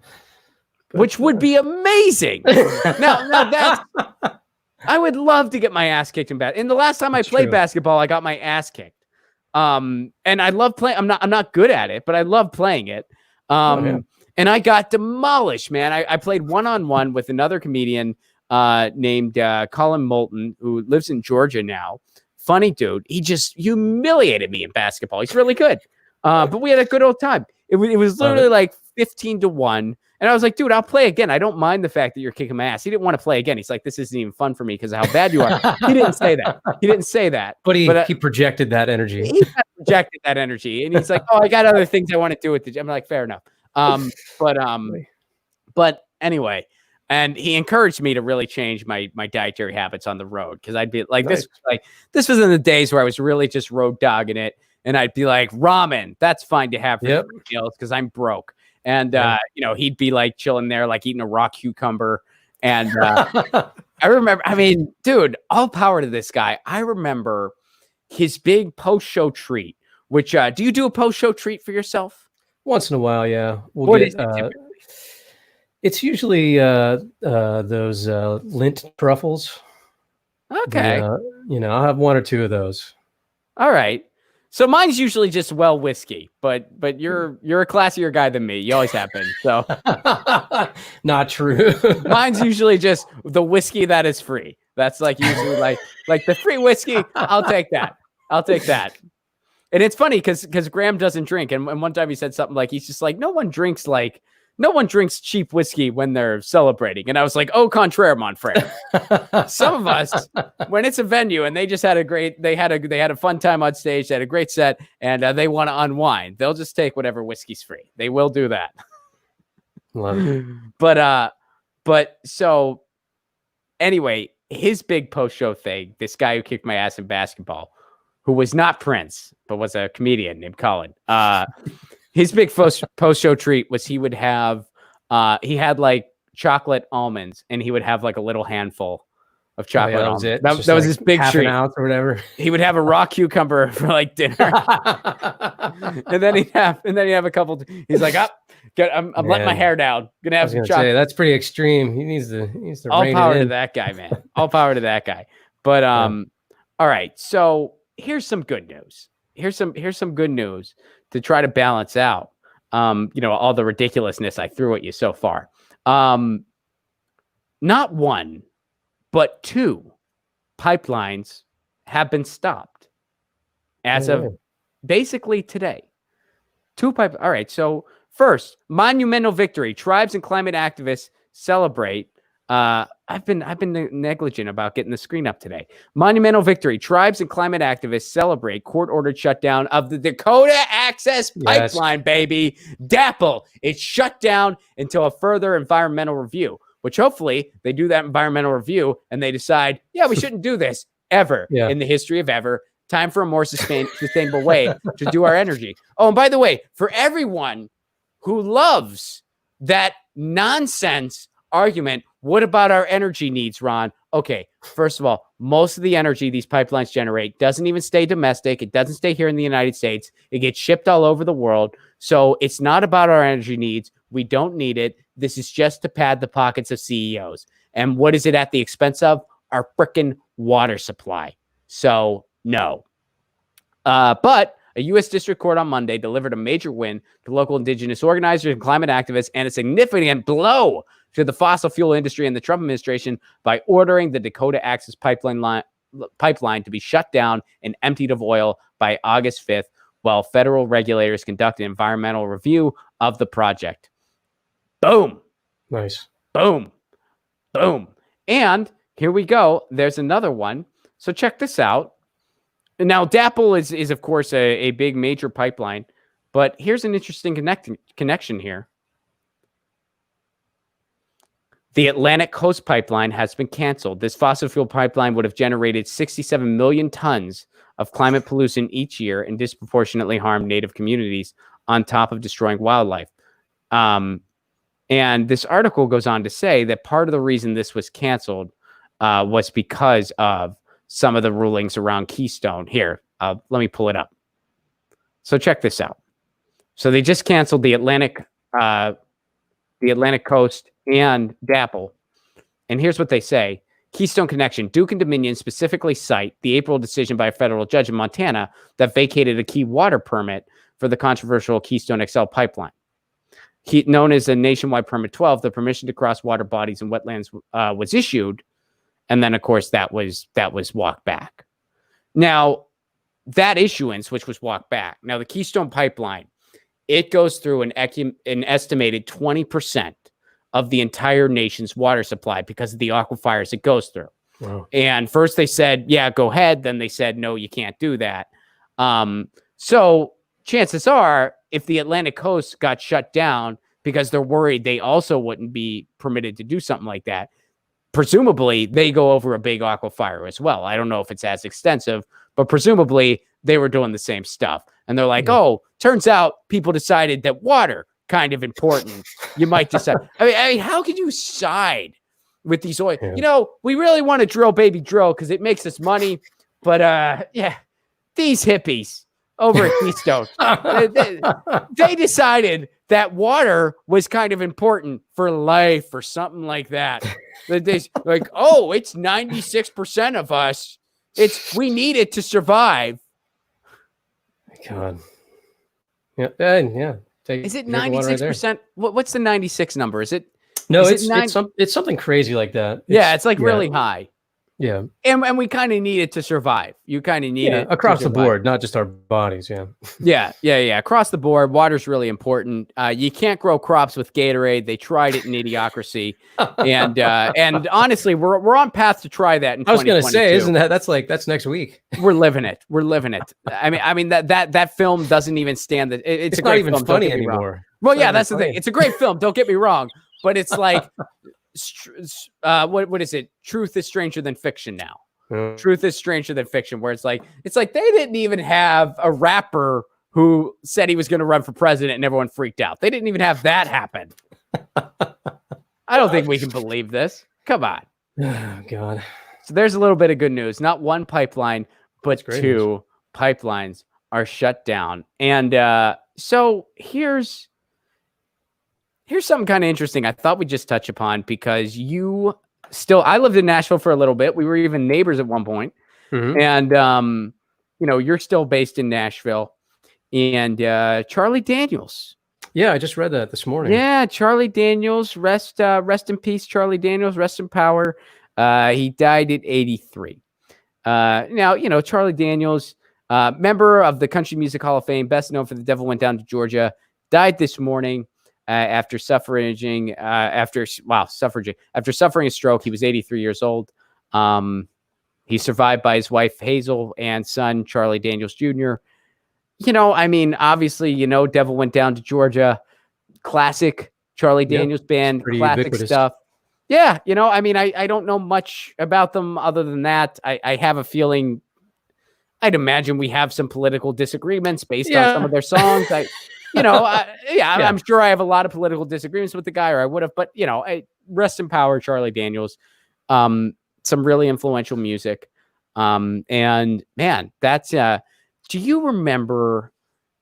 which would be amazing. That's. I would love to get my ass kicked in basketball. And the last time I played basketball, I got my ass kicked. And I love playing. I'm not good at it, but I love playing it. And I got demolished, man. I played one-on-one with another comedian named Colin Moulton, who lives in Georgia now. Funny dude. He just humiliated me in basketball. He's really good. But we had a good old time. It was literally like 15-1. And I was like, dude, I'll play again. I don't mind the fact that you're kicking my ass. He didn't want to play again. He's like, this isn't even fun for me because of how bad you are. He didn't say that. But he projected that energy. He projected that energy. And he's like, oh, I got other things I want to do with the. I'm like, fair enough. But anyway, and he encouraged me to really change my dietary habits on the road. Cause I'd be like, this was in the days where I was really just road dogging it. And I'd be like, ramen, that's fine to have for meals because I'm broke. And, he'd be like chilling there, like eating a raw cucumber. And I remember, dude, all power to this guy. I remember his big post-show treat, which do you do a post-show treat for yourself? Once in a while, yeah. What is it it's usually those lint truffles. Okay. I'll have one or two of those. All right. So mine's usually just well whiskey, but you're a classier guy than me. You always have been. So not true. mine's usually just the whiskey that is free. That's like usually like the free whiskey. I'll take that. I'll take that. And it's funny because Graham doesn't drink, and one time he said something like he's just like no one drinks cheap whiskey when they're celebrating. And I was like, au contraire, mon frere. Some of us, when it's a venue and they just had they had a fun time on stage, they had a great set, and they want to unwind, they'll just take whatever whiskey's free. They will do that. Love it. But so anyway, his big post-show thing, this guy who kicked my ass in basketball, who was not Prince, but was a comedian named Colin. His big post-show treat was he would have, he had like chocolate almonds, and he would have like a little handful of chocolate almonds. That was like his big treat. Ounce or whatever. He would have a raw cucumber for like dinner, and then he'd have a couple. He's like, I'm letting my hair down. Gonna have some chocolate. That's pretty extreme. He needs to. All power to that guy, man. All power to that guy. But all right. So here's some good news. Here's some good news to try to balance out, all the ridiculousness I threw at you so far. Not one, but two pipelines have been stopped as of basically today. All right. So first, monumental victory. Tribes and climate activists celebrate. I've been negligent about getting the screen up today. Monumental victory. Tribes and climate activists celebrate court-ordered shutdown of the Dakota Access Pipeline, baby. DAPL. It's shut down until a further environmental review, which hopefully they do that environmental review and they decide, we shouldn't do this ever in the history of ever. Time for a more sustainable way to do our energy. Oh, and by the way, for everyone who loves that nonsense argument, what about our energy needs, Ron? Okay, first of all, most of the energy these pipelines generate doesn't even stay domestic. It doesn't stay here in the United States. It gets shipped all over the world. So it's not about our energy needs. We don't need it. This is just to pad the pockets of CEOs. And what is it at the expense of? Our frickin' water supply. So no. But a U.S. district court on Monday delivered a major win to local indigenous organizers and climate activists and a significant blow to the fossil fuel industry and the Trump administration by ordering the Dakota Access Pipeline to be shut down and emptied of oil by August 5th, while federal regulators conduct an environmental review of the project. Boom. Nice. Boom. Boom. And here we go. There's another one. So check this out. Now, DAPL is of course, a big major pipeline, but here's an interesting connection here. The Atlantic Coast Pipeline has been canceled. This fossil fuel pipeline would have generated 67 million tons of climate pollution each year and disproportionately harmed native communities on top of destroying wildlife. And this article goes on to say that part of the reason this was canceled was because of some of the rulings around Keystone. Here, let me pull it up. So check this out. So they just canceled the Atlantic Coast and DAPL. And here's what they say. Keystone Connection. Duke and Dominion specifically cite the April decision by a federal judge in Montana that vacated a key water permit for the controversial Keystone XL pipeline. Known as a Nationwide Permit 12, the permission to cross water bodies and wetlands was issued. And then, of course, that was walked back. Now, that issuance, which was walked back. Now, the Keystone Pipeline, it goes through an estimated 20% of the entire nation's water supply because of the aquifers it goes through. Wow. And first they said, yeah, go ahead. Then they said, no, you can't do that. So chances are, if the Atlantic coast got shut down because they're worried they also wouldn't be permitted to do something like that, presumably they go over a big aquifer as well. I don't know if it's as extensive, but presumably they were doing the same stuff. And they're like, oh, turns out people decided that water kind of important. You might decide. I mean, how can you side with these oil? Yeah. You know, we really want to drill, baby, drill because it makes us money. But yeah, these hippies over at Keystone, they decided that water was kind of important for life or something like that. They like, oh, it's 96% of us. We need it to survive. God. Yeah. Yeah. Is it 96%? What's the 96 number? Is it? No, is it's something crazy like that. It's like really high. Yeah. And we kind of need it to survive. You kind of need it across the board, not just our bodies. Yeah. Across the board, water's really important. You can't grow crops with Gatorade. They tried it in Idiocracy, and honestly, we're on path to try that in 2022. I was going to say, isn't that's next week? We're living it. I mean that film doesn't even stand the. It's a not great even film, funny anymore. Well, yeah, that's the thing. It's a great film. Don't get me wrong, but it's like. What is it? Truth is stranger than fiction now. Truth is stranger than fiction, where it's like they didn't even have a rapper who said he was going to run for president and everyone freaked out. They didn't even have that happen. I don't think we can believe this. Come on. Oh, God. So there's a little bit of good news. Not one pipeline, but two pipelines are shut down. And so here's something kind of interesting I thought we'd just touch upon, because I lived in Nashville for a little bit. We were even neighbors at one point. And, you're still based in Nashville. And Charlie Daniels. Yeah, I just read that this morning. Yeah, Charlie Daniels. Rest in peace, Charlie Daniels. Rest in power. He died at 83. Now, Charlie Daniels, member of the Country Music Hall of Fame, best known for The Devil Went Down to Georgia, died this morning. After suffering a stroke. He was 83 years old. He survived by his wife Hazel and son Charlie Daniels Jr. Obviously, Devil Went Down to Georgia, classic Charlie Daniels band, classic ubiquitous stuff. Yeah, I don't know much about them other than that. I have a feeling, I'd imagine we have some political disagreements based on some of their songs. I'm sure I have a lot of political disagreements with the guy, or I would have, but rest in power, Charlie Daniels. Some really influential music. And man, that's, do you remember,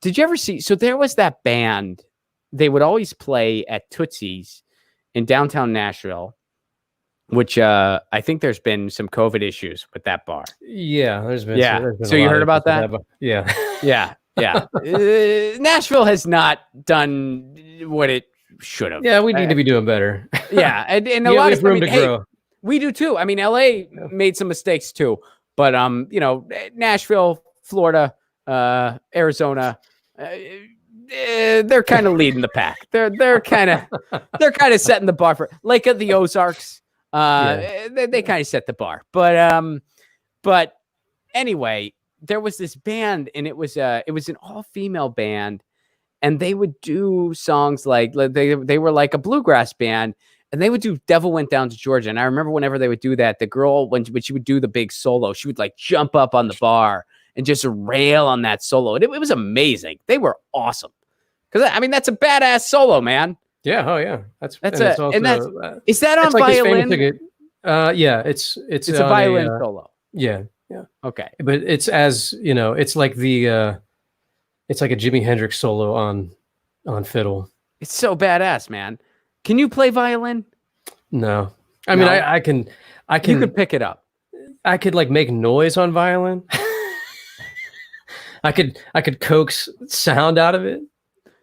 did you ever see, so there was that band, they would always play at Tootsie's in downtown Nashville, which, I think there's been some COVID issues with that bar. Yeah. There's been so you heard about that? Yeah. Yeah. Nashville has not done what it should have. Yeah, we need to be doing better. Yeah, and a lot of room to grow. We do too. I mean, LA made some mistakes too, but Nashville, Florida, Arizona, they're kind of leading the pack. They're kind of setting the bar for, like at the Ozarks. They kind of set the bar, but anyway. There was this band, and it was an all-female band, and they would do songs like they were like a bluegrass band, and they would do Devil Went Down to Georgia. And I remember whenever they would do that, the girl, when she would do the big solo, she would like jump up on the bar and just rail on that solo. And it was amazing. They were awesome. Because that's a badass solo, man. Yeah. Oh yeah. Is that on violin? Yeah, it's a violin solo. Yeah. Yeah. Okay. But it's it's like it's like a Jimi Hendrix solo on fiddle. It's so badass, man. Can you play violin? No. I mean, I can. You could pick it up. I could like make noise on violin. I could coax sound out of it.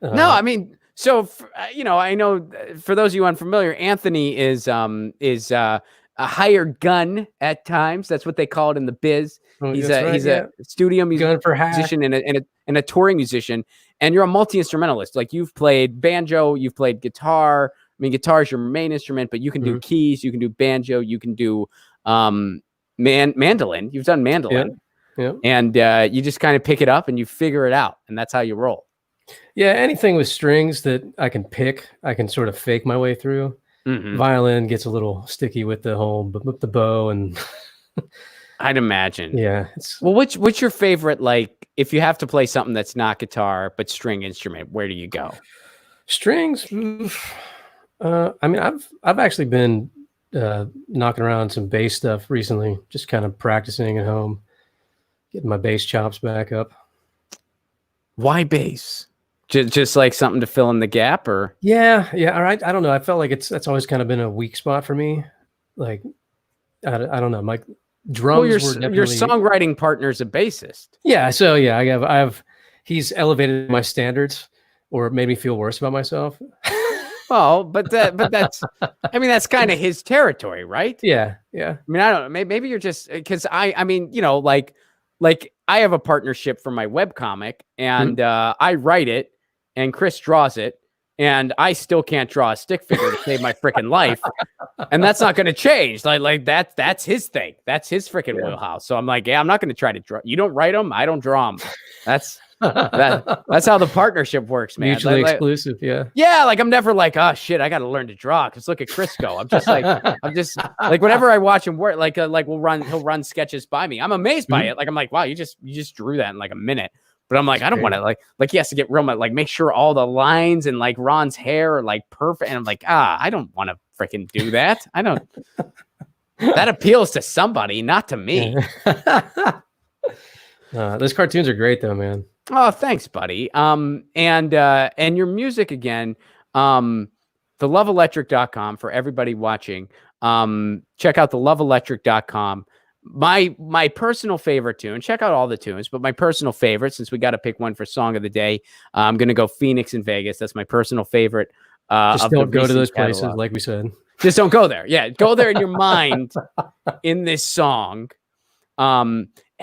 No, I mean, so I know for those of you unfamiliar, Anthony is a hired gun at times. That's what they call it in the biz. He's a studio musician and a touring musician. And you're a multi-instrumentalist. Like you've played banjo, you've played guitar. I mean, guitar is your main instrument, but you can do keys, you can do banjo, you can do mandolin. You've done mandolin. Yeah. And you just kind of pick it up and you figure it out. And that's how you roll. Yeah, anything with strings that I can pick, I can sort of fake my way through. Violin gets a little sticky with the whole the bow, and I'd imagine. Yeah. Well, what's your favorite, like, if you have to play something that's not guitar but string instrument, where do you go? Strings. I mean, I've actually been knocking around some bass stuff recently, just kind of practicing at home, getting my bass chops back up. Why bass? Just like something to fill in the gap, or? Yeah. All right. I don't know. I felt like that's always kind of been a weak spot for me. Like, I don't know. My drums. Well, your songwriting partner's a bassist. Yeah. So yeah, I have he's elevated my standards or made me feel worse about myself. Well, but that's, I mean, that's kind of his territory, right? Yeah. Yeah. I mean, I don't know. Maybe you're just because I mean, like I have a partnership for my webcomic, and I write it, and Chris draws it, and I still can't draw a stick figure to save my freaking life, and that's not going to change. Like that's his thing. That's his freaking wheelhouse. So I'm like, yeah, I'm not going to try to draw. You don't write them, I don't draw them. That's how the partnership works, man. Mutually exclusive. Yeah. Yeah. Like I'm never like, oh shit, I got to learn to draw. Cause look at Chris go. I'm just like whenever I watch him work, he'll run sketches by me. I'm amazed by it. Like, I'm like, wow, you just drew that in like a minute. But I'm like, I don't want to like he has to get real, like make sure all the lines and like Ron's hair are like perfect. And I'm like, I don't want to freaking do that. I don't, that appeals to somebody, not to me. Those cartoons are great though, man. Oh, thanks, buddy. And your music again, theloveelectric.com for everybody watching. Check out theloveelectric.com. My personal favorite tune, check out all the tunes, but my personal favorite, since we got to pick one for song of the day, I'm going to go Phoenix in Vegas. That's my personal favorite. Just don't go to those places, like we said. Just don't go there. Yeah, go there in your mind in this song.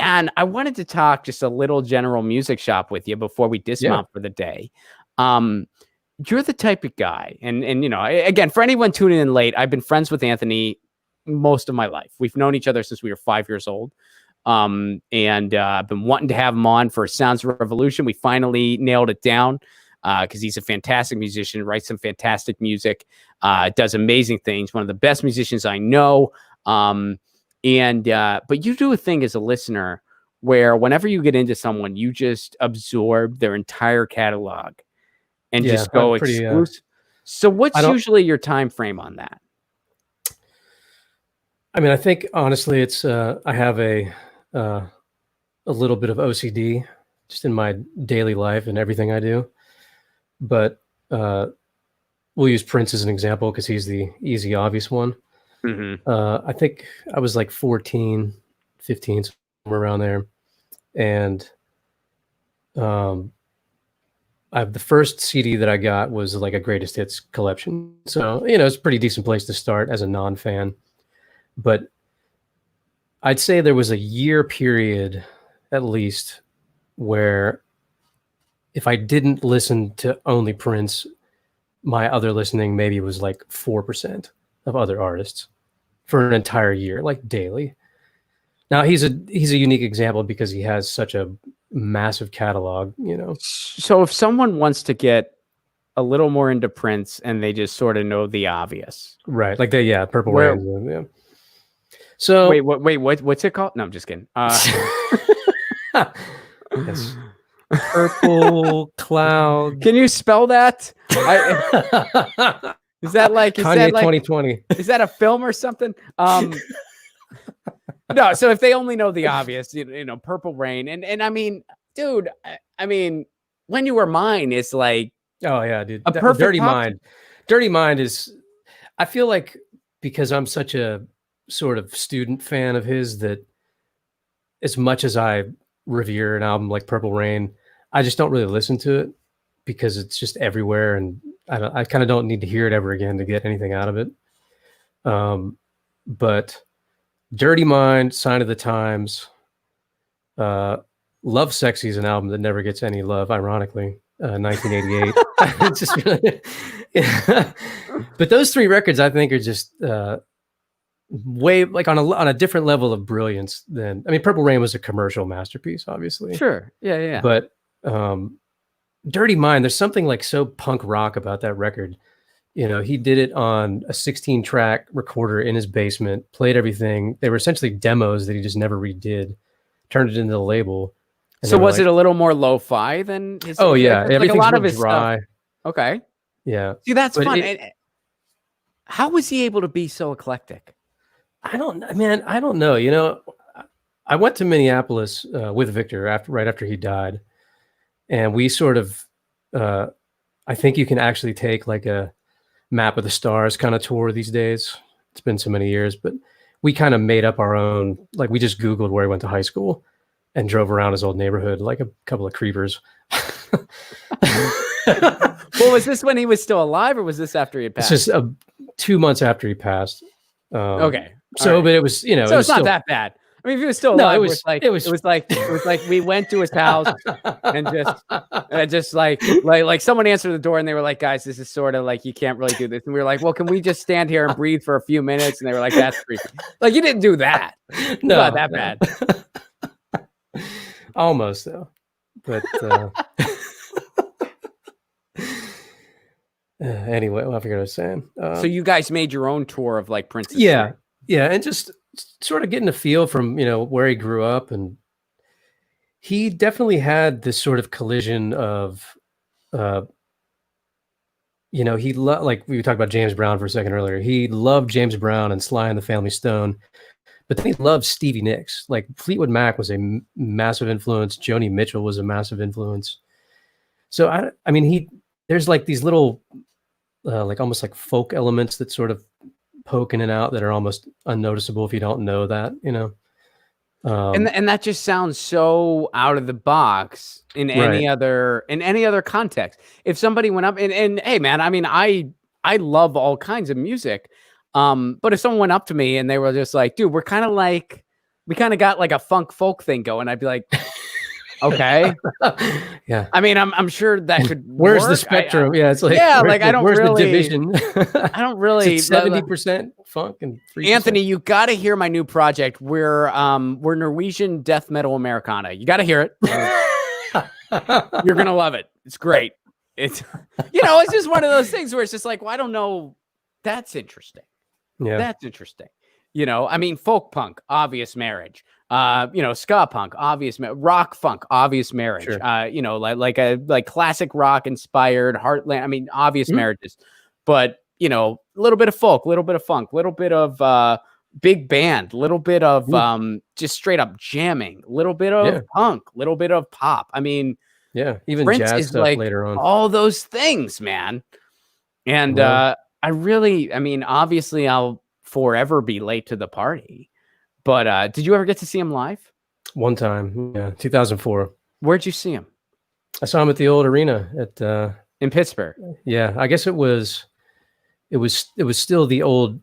And I wanted to talk just a little general music shop with you before we dismount for the day. You're the type of guy, and again, for anyone tuning in late, I've been friends with Anthony most of my life. We've known each other since we were 5 years old. And I've been wanting to have him on for Sounds Revolution. We finally nailed it down because he's a fantastic musician, writes some fantastic music, does amazing things. One of the best musicians I know. But you do a thing as a listener where whenever you get into someone, you just absorb their entire catalog and just go exclusive. So what's usually your time frame on that? I mean, I think honestly, it's I have a little bit of OCD just in my daily life and everything I do. But we'll use Prince as an example because he's the easy, obvious one. I think I was like 14, 15, somewhere around there. And the first CD that I got was like a greatest hits collection. So, it's a pretty decent place to start as a non-fan. But I'd say there was a year period, at least, where if I didn't listen to only Prince, my other listening maybe was like 4% of other artists for an entire year, like daily. Now he's a unique example because he has such a massive catalog, So if someone wants to get a little more into Prince and they just sort of know the obvious, right? Like Purple Rain. Yeah. So what's it called? No, I'm just kidding. Yes. Purple Cloud. Can you spell that? Is that like Kanye 2020? Is that a film or something? No. So if they only know the obvious, Purple Rain, and I mean, dude, I mean, When You Were Mine is like, oh yeah, dude, a perfect Dirty Mind. Dirty Mind is, I feel like because I'm such a sort of student fan of his that as much as I revere an album like Purple Rain, I just don't really listen to it because it's just everywhere, and I kind of don't need to hear it ever again to get anything out of it. But Dirty Mind, Sign of the Times, Love Sexy is an album that never gets any love, ironically. 1988. It's just really, yeah. But those three records, I think, are just way like on a different level of brilliance than. I mean, Purple Rain was a commercial masterpiece, obviously. Sure, yeah. But Dirty Mind, there's something like so punk rock about that record. He did it on a 16-track recorder in his basement, played everything. They were essentially demos that he just never redid, turned it into the label. So was it a little more lo-fi than his? Oh yeah, like a lot of his dry. Stuff. Okay. Yeah. See, that's fun. How was he able to be so eclectic? I don't know. I went to Minneapolis with Victor right after he died, and we sort of, I think you can actually take like a Map of the Stars kind of tour these days. It's been so many years, but we kind of made up our own. Like we just Googled where he went to high school, and drove around his old neighborhood like a couple of creepers. Well, was this when he was still alive, or was this after he had passed? It's just 2 months after he passed. Okay. So, right. but it was, so it's not that bad. I mean, if he was still alive, it was like we went to his house and just like someone answered the door and they were like, guys, this is sort of like, you can't really do this. And we were like, well, can we just stand here and breathe for a few minutes? And they were like, that's creepy. Like, you didn't do that. No, not that bad. Almost though. But anyway, I forgot what I was saying. So you guys made your own tour of like Prince's Yeah. Yeah. And just sort of getting a feel from, where he grew up. And he definitely had this sort of collision of, he like we talked about James Brown for a second earlier. He loved James Brown and Sly and the Family Stone, but then he loved Stevie Nicks. Like Fleetwood Mac was a massive influence. Joni Mitchell was a massive influence. So I mean, there's like these little, like almost like folk elements that sort of poke in and out that are almost unnoticeable if you don't know that, and that just sounds so out of the box in any other context. If somebody went up and hey man, I mean, I love all kinds of music. But if someone went up to me and they were just like, dude, we kind of got like a funk folk thing going, I'd be like, okay. Yeah. I mean, I'm sure that could Where's work. the spectrum? It's like, I don't where's really, the division? I don't really 70% funk and 3%. Anthony, you got to hear my new project. We're Norwegian death metal Americana. You got to hear it. You're going to love it. It's great. It's, it's just one of those things where it's just like, well, I don't know. That's interesting. Yeah. That's interesting. I mean, folk punk, obvious marriage. Ska punk, obvious rock funk, obvious marriage. Sure. Like classic rock inspired Heartland. I mean, obvious marriages, but a little bit of folk, little bit of funk, little bit of big band, little bit of just straight up jamming, little bit of punk, little bit of pop. I mean, even Prince jazz is stuff like later on. all those things, man. And obviously I'll forever be late to the party. But did you ever get to see him live? One time, 2004. Where'd you see him? I saw him at the old arena in Pittsburgh. Yeah, I guess it was still the old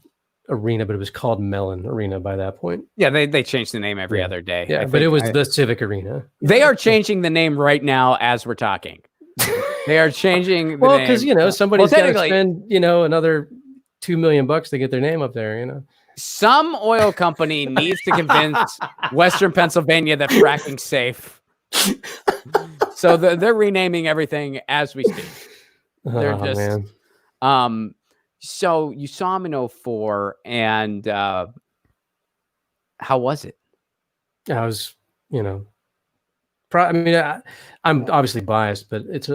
arena, but it was called Mellon Arena by that point. Yeah, they changed the name every other day. Yeah, but it was the Civic Arena. They are changing the name right now as we're talking. They are changing the name. Because somebody's got to spend another $2 million to get their name up there. Some oil company needs to convince Western Pennsylvania that fracking's safe. So they're renaming everything as we speak. They're just man. So you saw him in 2004, and how was it? I was, I'm obviously biased, but it's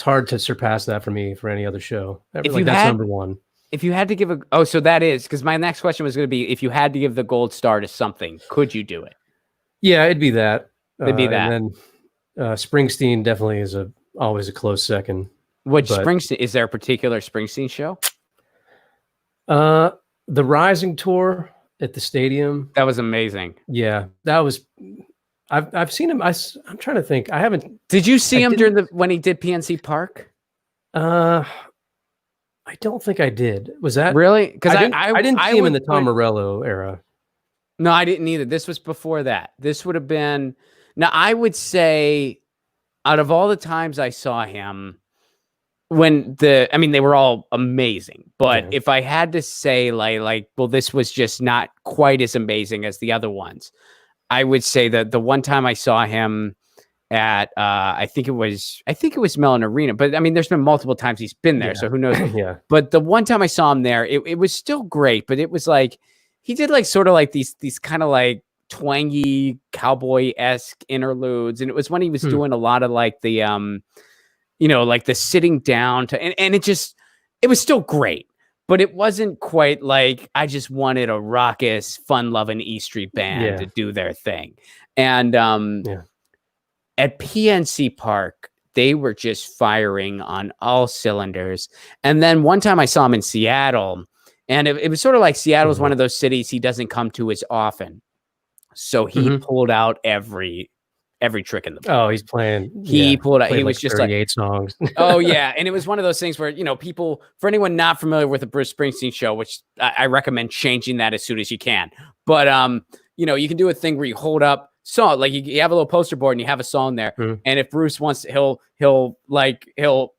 hard to surpass that for me for any other show. That's number one. If you had to give so that is because my next question was going to be, if you had to give the gold star to something, could you do it? Yeah, it'd be that. It'd be that. And then Springsteen definitely is always a close second. Springsteen? Is there a particular Springsteen show? The Rising tour at the stadium. That was amazing. Yeah, that was. I've seen him. I'm trying to think. I haven't. Did you see him when he did PNC Park? I don't think I did. Was that really? Because I didn't see him in the Tom Morello era. No, I didn't either. This was before that. This would have been. Now, I would say, out of all the times I saw him, they were all amazing. But if I had to say, well, this was just not quite as amazing as the other ones, I would say that the one time I saw him at I think it was Mellon Arena, but I mean, there's been multiple times he's been there, so who knows? Yeah. But the one time I saw him there, it was still great, but it was like he did like sort of like these kind of like twangy cowboy-esque interludes, and it was when he was doing a lot of like the like the sitting down to and it was still great, but it wasn't quite like I just wanted a raucous, fun-loving E Street band to do their thing. And at PNC Park, they were just firing on all cylinders. And then one time I saw him in Seattle, and it was sort of like Seattle is one of those cities he doesn't come to as often. So he pulled out every every trick in the book. Oh, he's playing. He pulled out. He like was just 38 songs. Oh yeah, and it was one of those things where people, for anyone not familiar with the Bruce Springsteen show, which I recommend changing that as soon as you can. But you can do a thing where you hold up song, like you have a little poster board and you have a song there, and if Bruce wants, he'll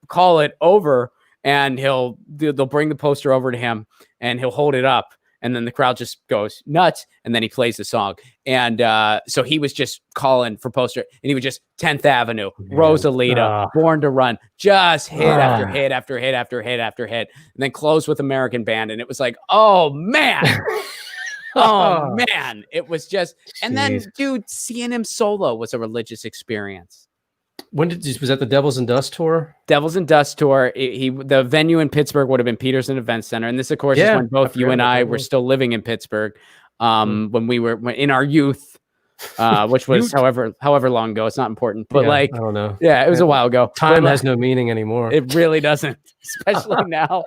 call it over, and they'll bring the poster over to him, and he'll hold it up. And then the crowd just goes nuts, and then he plays the song. And so he was just calling for poster, and he would just 10th Avenue, Rosalita, Born to Run, just hit after hit after hit after hit after hit, and then close with American Band. And it was like, oh man, oh man, it was just. And then, dude, seeing him solo was a religious experience. When was that the Devils and Dust tour? Devils and Dust tour. The venue in Pittsburgh would have been Peterson Event Center, and this, of course, is when both you and I were still living in Pittsburgh. When we were in our youth, which was however long ago. It's not important, but I don't know. Yeah, it was a while ago. Time has no meaning anymore. It really doesn't, especially now.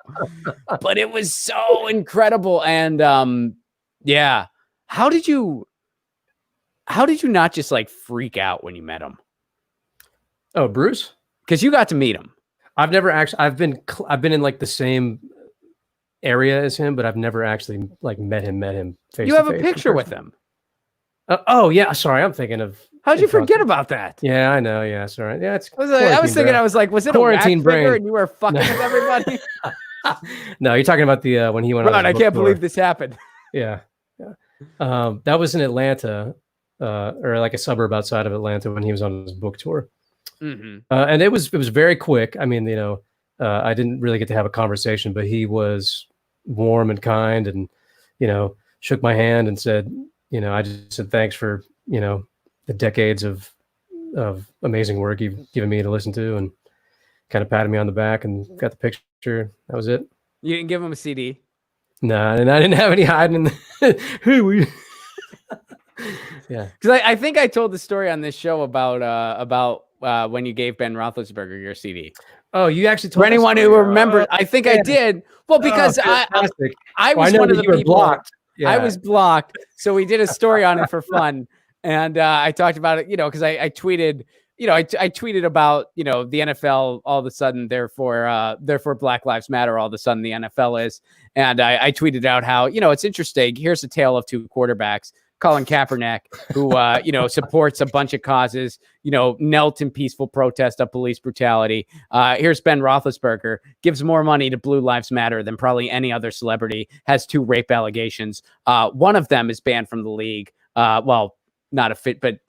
But it was so incredible, and how did you not just like freak out when you met him? Oh, Bruce? Because you got to meet him. I've never actually. I've been in like the same area as him, but I've never actually like met him face. You have a picture with him. Oh yeah, sorry, I'm thinking of. How'd you forget about that? Yeah, I know. Yeah, sorry. Yeah, it's. I was thinking. I was like, was it quarantine a wax figure and you were fucking with everybody? No, you're talking about the when he went on. I can't believe this happened. Yeah. That was in Atlanta, or like a suburb outside of Atlanta when he was on his book tour. And it was very quick. I mean, I didn't really get to have a conversation, but he was warm and kind, and shook my hand and said, I just said thanks for the decades of amazing work you've given me to listen to, and kind of patted me on the back and got the picture. That was it. You didn't give him a CD? Nah, and I didn't have any hiding. Yeah, because I think I told the story on this show about when you gave Ben Roethlisberger your CD. Oh, you actually told for anyone who remembered. I think I did. Well, because I was one of the people blocked. Yeah. I was blocked, so we did a story on it for fun, and I talked about it. Because I tweeted. I tweeted about the NFL all of a sudden. Therefore, Black Lives Matter. All of a sudden, the NFL is, and I tweeted out how it's interesting. Here's a tale of two quarterbacks. Colin Kaepernick, who supports a bunch of causes, knelt in peaceful protest of police brutality. Here's Ben Roethlisberger, gives more money to Blue Lives Matter than probably any other celebrity, has 2 rape allegations. One of them is banned from the league. Well, not a fit, but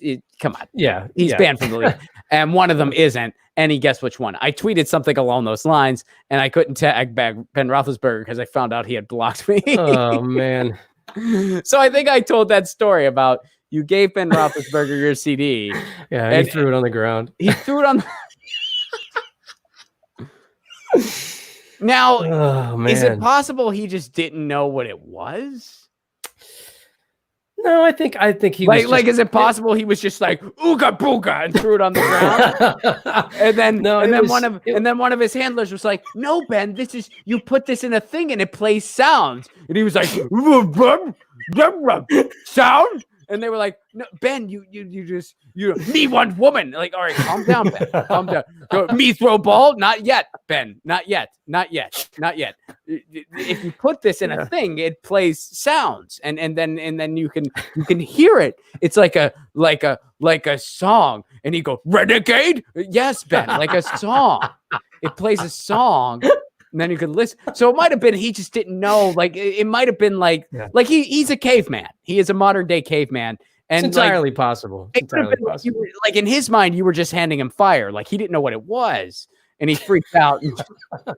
come on. Yeah. He's banned from the league. And one of them isn't. And he guessed which one. I tweeted something along those lines, and I couldn't tag back Ben Roethlisberger because I found out he had blocked me. Oh, man. So I think I told that story about you gave Ben Roethlisberger your CD. Yeah, and he threw it on the ground. He threw it on. Now, is it possible he just didn't know what it was? No, I think he was like. Is it possible he was just like ooga booga and threw it on the ground? and then one of his handlers was like, "No, Ben, you put this in a thing and it plays sounds." And he was like, "Sound?" And they were like, "No, Ben, you me one woman." Like, all right, calm down, Ben. Calm down. Me throw ball? Not yet, Ben. Not yet. If you put this in a thing, it plays sounds, and then you can hear it. It's like a song. And he go, "Renegade?" Yes, Ben, like a song. It plays a song. And then you could listen. So it might have been he just didn't know. Like it might have been like he's a caveman. He is a modern day caveman. And it's entirely possible. It's entirely possible. Like in his mind, you were just handing him fire. Like he didn't know what it was, and he freaked out.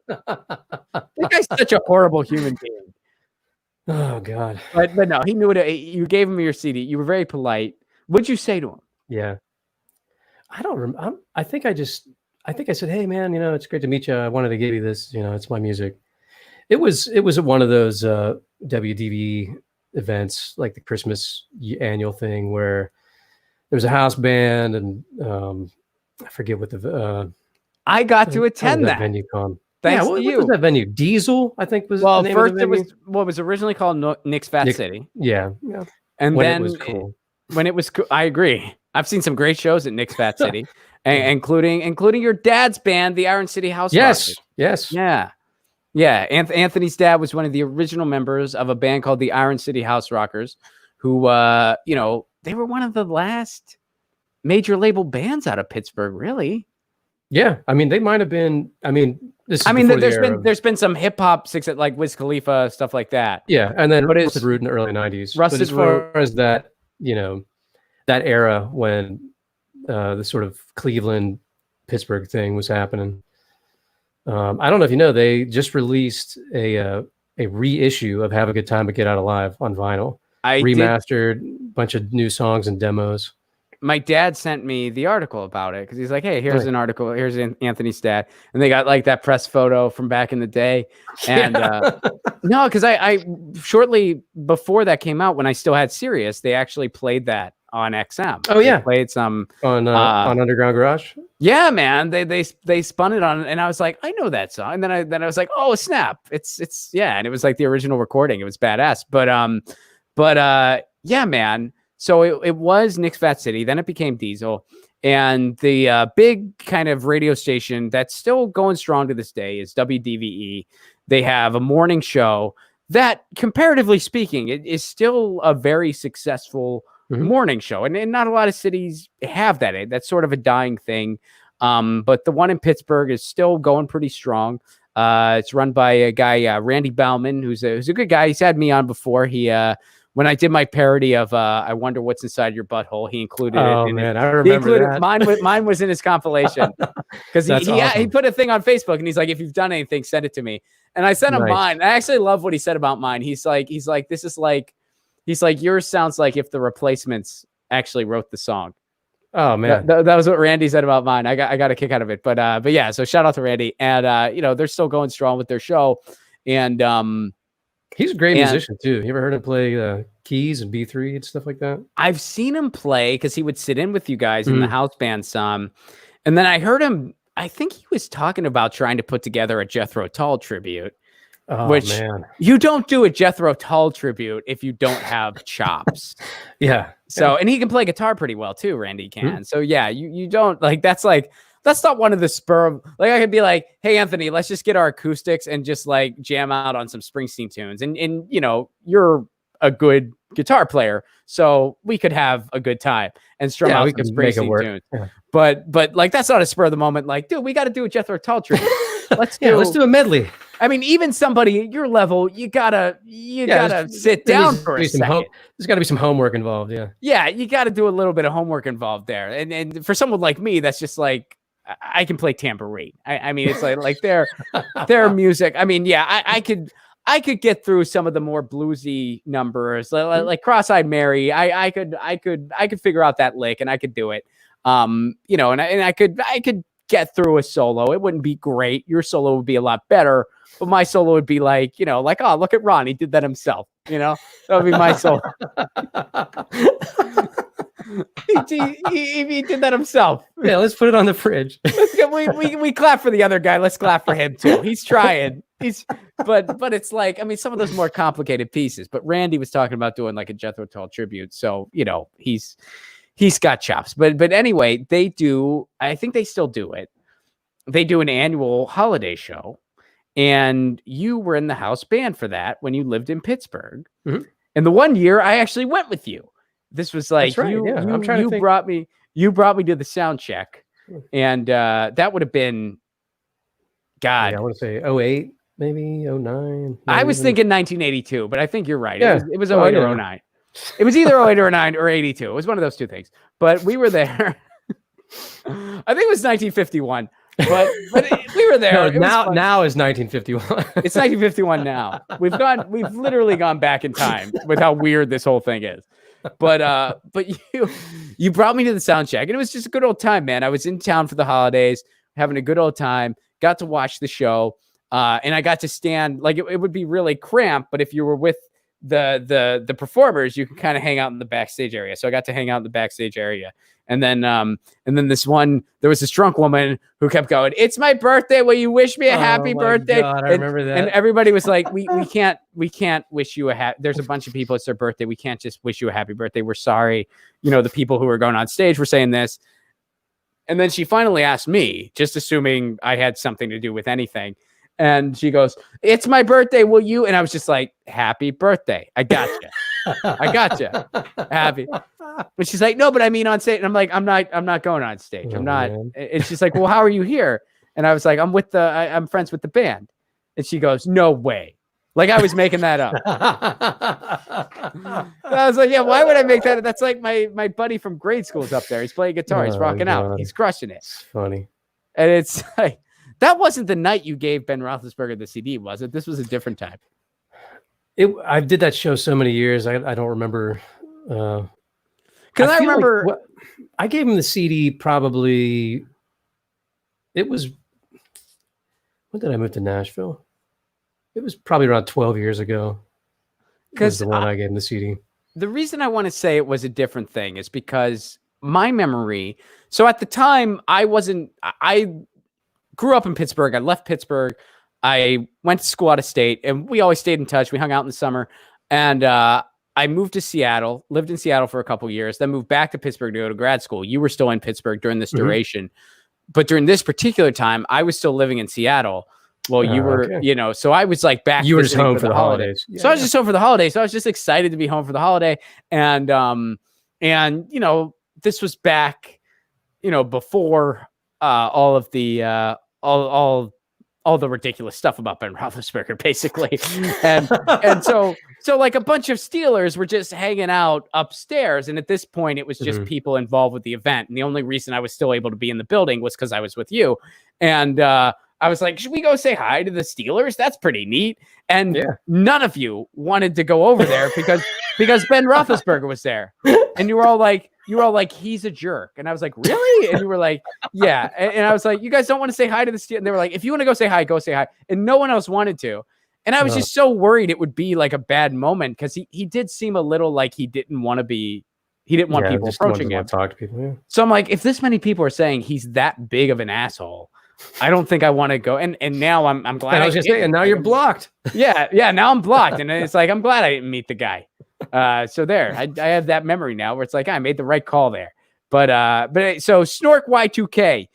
That guy's such a horrible human being. Oh God. But no, he knew it. You gave him your CD. You were very polite. What'd you say to him? Yeah. I don't remember. I think I said, "Hey man, it's great to meet you. I wanted to give you this, it's my music." It was one of those WDV events, like the Christmas annual thing where there was a house band, and I forget what I got to attend that venue called. Thanks to you. What was that venue? Diesel, I think was. Well, the name first of the venue. it was what was originally called Nick's Fat City. Yeah. And when then it was cool. When it was cool, I agree. I've seen some great shows at Nick's Fat City, including your dad's band, the Iron City House Rockers. Yes. Yeah. Anthony's dad was one of the original members of a band called the Iron City House Rockers, who, they were one of the last major label bands out of Pittsburgh, really. Yeah. I mean, they might have been, there's been some hip hop success, like Wiz Khalifa, stuff like that. Yeah. And then Rusted Root in the early 90s. But as far as that, that era when the sort of Cleveland, Pittsburgh thing was happening. I don't know if you know, they just released a reissue of Have a Good Time But Get Out Alive on vinyl. Remastered, bunch of new songs and demos. My dad sent me the article about it because he's like, hey, here's an article. Here's Anthony's dad. And they got like that press photo from back in the day. And no, because I shortly before that came out, when I still had Sirius, they actually played that on XM. Oh, yeah. They played some on Underground Garage. Yeah, man. They spun it on, and I was like, I know that song. And then I was like, oh, snap. It's yeah. And it was like the original recording. It was badass. But yeah, man. So it was Nick's Fat City, then it became Diesel, and the big kind of radio station that's still going strong to this day is WDVE. They have a morning show that, comparatively speaking, it is still a very successful morning show, and not a lot of cities have that. That's sort of a dying thing, but the one in Pittsburgh is still going pretty strong. It's run by a guy, Randy Bauman, who's a good guy. He's had me on before. When I did my parody of I Wonder What's Inside Your Butthole, he included it. Oh, man, I remember that. Mine was in his compilation. Because he put a thing on Facebook, and he's like, if you've done anything, send it to me. And I sent him mine. I actually love what he said about mine. He's like, yours sounds like if the Replacements actually wrote the song. Oh, man. That was what Randy said about mine. I got a kick out of it. But yeah, so shout out to Randy. And, they're still going strong with their show. And, he's a great musician too. You ever heard him play keys and B3 and stuff like that? I've seen him play because he would sit in with you guys in the house band some. And then I heard him, I think he was talking about trying to put together a Jethro Tull tribute. Oh, which man. You don't do a Jethro Tull tribute if you don't have chops. Yeah. So, and he can play guitar pretty well too, Randy can. So yeah, you don't that's not one of the spur of, I could be like, hey, Anthony, let's just get our acoustics and just jam out on some Springsteen tunes. And you're a good guitar player, so we could have a good time and strum out some Springsteen tunes. Yeah. But that's not a spur of the moment. Dude, we got to do a Jethro Tull tribute. Let's do a medley. I mean, even somebody at your level, you gotta sit down for a second. There's got to be some homework involved. Yeah. Yeah, you got to do a little bit of homework involved there. And for someone like me, that's just I can play tambourine. I mean, it's like their music. I mean, yeah, I could get through some of the more bluesy numbers, like Cross-Eyed Mary. I could figure out that lick, and I could do it. And I could get through a solo. It wouldn't be great. Your solo would be a lot better, but my solo would be oh, look at Ron, he did that himself. That would be my solo. He did that himself. Yeah, let's put it on the fridge. We clap for the other guy. Let's clap for him too. He's trying. But it's some of those more complicated pieces. But Randy was talking about doing a Jethro Tull tribute. So he's got chops. But anyway, they do. I think they still do it. They do an annual holiday show, and you were in the house band for that when you lived in Pittsburgh. And the one year I actually went with you. This was right, you brought me to the sound check, and that would have been, God, I want to say 08, maybe 09. I was thinking 1982, but I think you're right. Yeah. It was 08 or 09. It was either 08 or 09 or 82. It was one of those two things. But we were there. I think it was 1951. But we were there. Now is 1951. It's 1951 now. We've literally gone back in time with how weird this whole thing is. But you brought me to the sound check, and it was just a good old time, man. I was in town for the holidays, having a good old time, got to watch the show, and I got to stand, it would be really cramped, but if you were with the performers, you can kind of hang out in the backstage area. So I got to hang out in the backstage area. And then there was this drunk woman who kept going, "It's my birthday. Will you wish me a happy birthday?" God, I remember that. And everybody was like, we can't wish you a happy. There's a bunch of people, it's their birthday. We can't just wish you a happy birthday. We're sorry. The people who were going on stage were saying this. And then she finally asked me, just assuming I had something to do with anything. And she goes, "It's my birthday. Will you?" And I was just like, "Happy birthday. I got you. I got you. Happy." But she's like, "No, but I mean on stage." And I'm like, I'm not going on stage. I'm not. Man. And she's like, "Well, how are you here?" And I was like, I'm friends with the band. And she goes, "No way." Like I was making that up. I was like, "Yeah, why would I make that? That's like my buddy from grade school is up there. He's playing guitar. He's rocking out. He's crushing it." It's funny. And it's like, that wasn't the night you gave Ben Roethlisberger the CD, was it? This was a different time. I did that show so many years. I don't remember. Because I remember like I gave him the CD probably. It was, when did I move to Nashville? It was probably around 12 years ago. Because the one I gave him the CD. The reason I want to say it was a different thing is because my memory. So at the time, I grew up in Pittsburgh. I left Pittsburgh. I went to school out of state, and we always stayed in touch. We hung out in the summer, and I moved to Seattle, lived in Seattle for a couple of years, then moved back to Pittsburgh to go to grad school. You were still in Pittsburgh during this duration, but during this particular time, I was still living in Seattle. Well, you were, so I was like back. You were just home for the holidays. So I was just home for the holidays. So I was just excited to be home for the holiday, and this was back, before all of the all the ridiculous stuff about Ben Roethlisberger, basically. and so like a bunch of Steelers were just hanging out upstairs. And at this point, it was just people involved with the event. And the only reason I was still able to be in the building was because I was with you. And I was like, "Should we go say hi to the Steelers? That's pretty neat." And none of you wanted to go over there because Ben Roethlisberger was there. And you were all like, "He's a jerk." And I was like, "Really?" And you were like, "Yeah." And I was like, "You guys don't want to say hi to the Steelers?" And they were like, "If you want to go say hi, go say hi." And no one else wanted to. And I was just so worried it would be like a bad moment because he did seem a little like he didn't want people approaching him. Talk to people, So I'm like, if this many people are saying he's that big of an asshole, I don't think I want to go. And now I'm glad. And I was just saying, and now you're blocked. Yeah. Now I'm blocked. And it's like, I'm glad I didn't meet the guy. So there, I have that memory now where it's like, I made the right call there. But so Snork Y2K,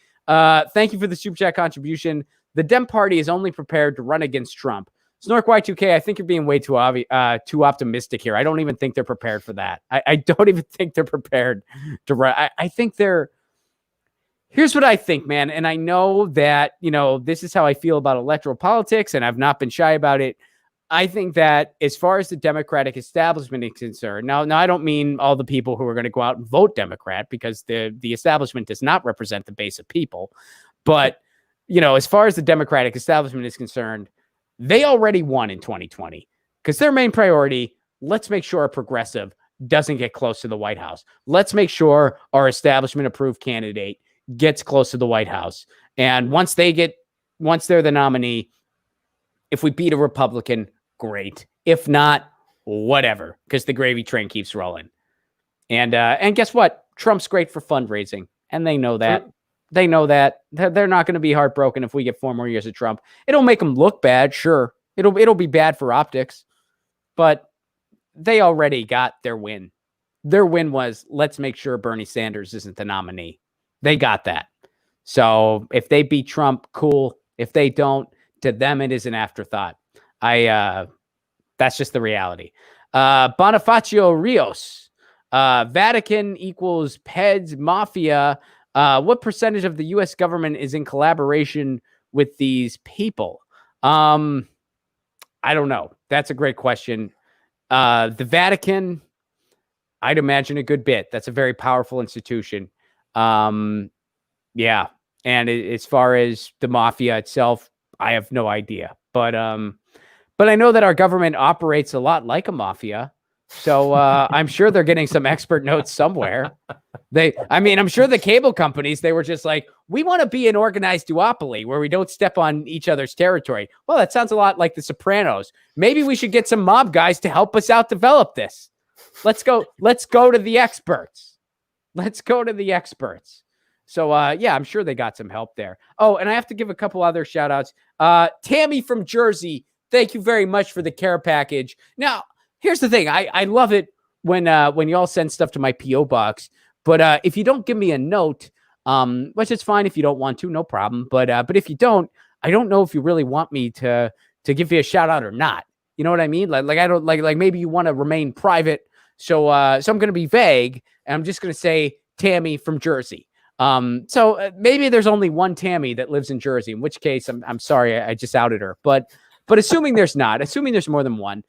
thank you for the super chat contribution. The Dem Party is only prepared to run against Trump. Snork Y2K, I think you're being way too optimistic here. I don't even think they're prepared for that. I don't even think they're prepared to run. I think here's what I think, man. And I know that, this is how I feel about electoral politics, and I've not been shy about it. I think that as far as the Democratic establishment is concerned, now I don't mean all the people who are going to go out and vote Democrat, because the establishment does not represent the base of people. But, as far as the Democratic establishment is concerned, they already won in 2020 because their main priority, let's make sure a progressive doesn't get close to the White House. Let's make sure our establishment approved candidate gets close to the White House. And once they're the nominee, if we beat a Republican, great. If not, whatever, because the gravy train keeps rolling. And guess what? Trump's great for fundraising, and they know that. Sure. They know that. They're not going to be heartbroken if we get 4 more years of Trump. It'll make them look bad, sure. It'll be bad for optics, but they already got their win. Their win was, let's make sure Bernie Sanders isn't the nominee. They got that. So if they beat Trump, cool. If they don't, to them, it is an afterthought. That's just the reality. Bonifacio Rios, Vatican equals Peds Mafia. What percentage of the U.S. government is in collaboration with these people? I don't know. That's a great question. The Vatican, I'd imagine a good bit. That's a very powerful institution. Yeah. And as far as the mafia itself, I have no idea. But I know that our government operates a lot like a mafia. So I'm sure they're getting some expert notes somewhere. I'm sure the cable companies, they were just like, we want to be an organized duopoly where we don't step on each other's territory. Well, that sounds a lot like The Sopranos. Maybe we should get some mob guys to help us out develop this. Let's go to the experts. Let's go to the experts. So, I'm sure they got some help there. Oh, and I have to give a couple other shout outs. Tammy from Jersey, thank you very much for the care package. Now, here's the thing. I love it when y'all send stuff to my P.O. box. But if you don't give me a note, which is fine if you don't want to, no problem. But if you don't, I don't know if you really want me to give you a shout out or not. You know what I mean? Like I don't like maybe you want to remain private. So I'm going to be vague, and I'm just going to say Tammy from Jersey. So maybe there's only one Tammy that lives in Jersey, in which case I'm sorry I just outed her. But assuming there's more than one,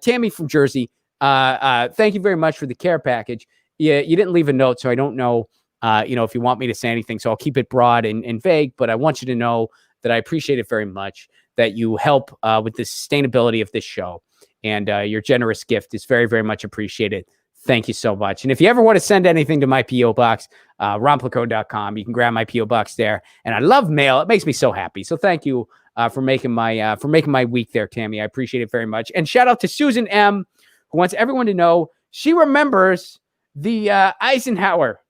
Tammy from Jersey, thank you very much for the care package. Yeah, you didn't leave a note, so I don't know, if you want me to say anything. So I'll keep it broad and vague, but I want you to know that I appreciate it very much, that you help with the sustainability of this show. And your generous gift is very, very much appreciated. Thank you so much. And if you ever want to send anything to my P.O. box, ronplacone.com, you can grab my P.O. box there. And I love mail. It makes me so happy. So thank you for making my week there, Tammy. I appreciate it very much. And shout out to Susan M., who wants everyone to know she remembers the Eisenhower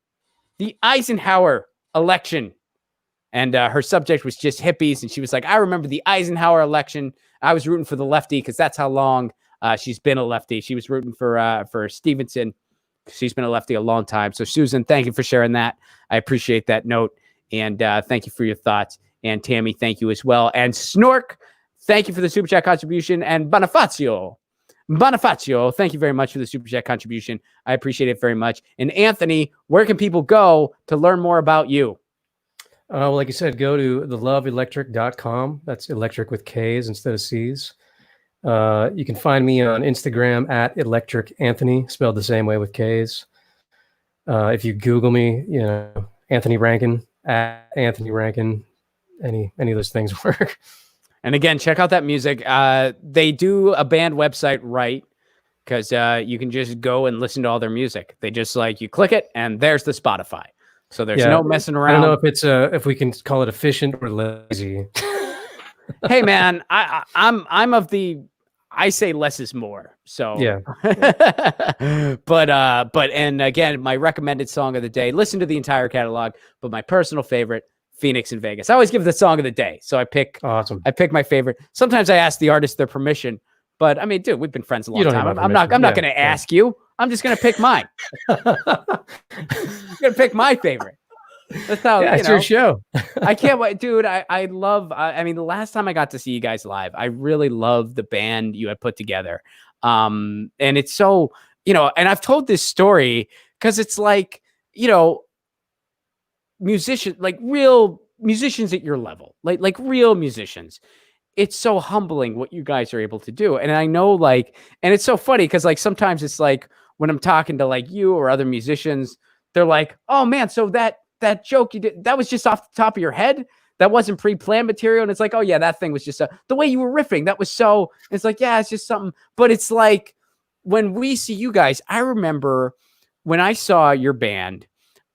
election. And her subject was just hippies. And she was like, I remember the Eisenhower election. I was rooting for the lefty because that's how long she's been a lefty. She was rooting for Stevenson. She's been a lefty a long time. So Susan, thank you for sharing that. I appreciate that note. And thank you for your thoughts. And Tammy, thank you as well. And Snork, thank you for the Super Chat contribution. And Bonifacio, thank you very much for the Super Chat contribution. I appreciate it very much. And Anthony, where can people go to learn more about you? Well, like you said, go to theloveelectric.com. That's electric with K's instead of C's. You can find me on Instagram at electricanthony, spelled the same way with K's. If you Google me, Anthony Rankin, at Anthony Rankin, any of those things work. And again, check out that music. They do a band website, right? Because you can just go and listen to all their music. They just you click it and there's the Spotify. So there's no messing around. I don't know if it's if we can call it efficient or lazy. Hey man, I'm of the I say less is more. So yeah. but and again, my recommended song of the day. Listen to the entire catalog, but my personal favorite, Phoenix in Vegas. I always give the song of the day, so I pick my favorite. Sometimes I ask the artist their permission, but I mean, dude, we've been friends a long time. I'm not going to ask you. I'm just going to pick mine. I'm going to pick my favorite. That's how. Yeah, it's your show. I can't wait, dude. I love. I mean, the last time I got to see you guys live, I really loved the band you had put together. And it's so, and I've told this story because it's musicians, real musicians at your level, like real musicians. It's so humbling what you guys are able to do. And I know and it's so funny because sometimes it's when I'm talking to you or other musicians, they're like, oh man, so that joke you did, that was just off the top of your head. That wasn't pre-planned material. And it's oh yeah, that thing was just the way you were riffing. That was so, it's yeah, it's just something, but it's when we see you guys, I remember when I saw your band,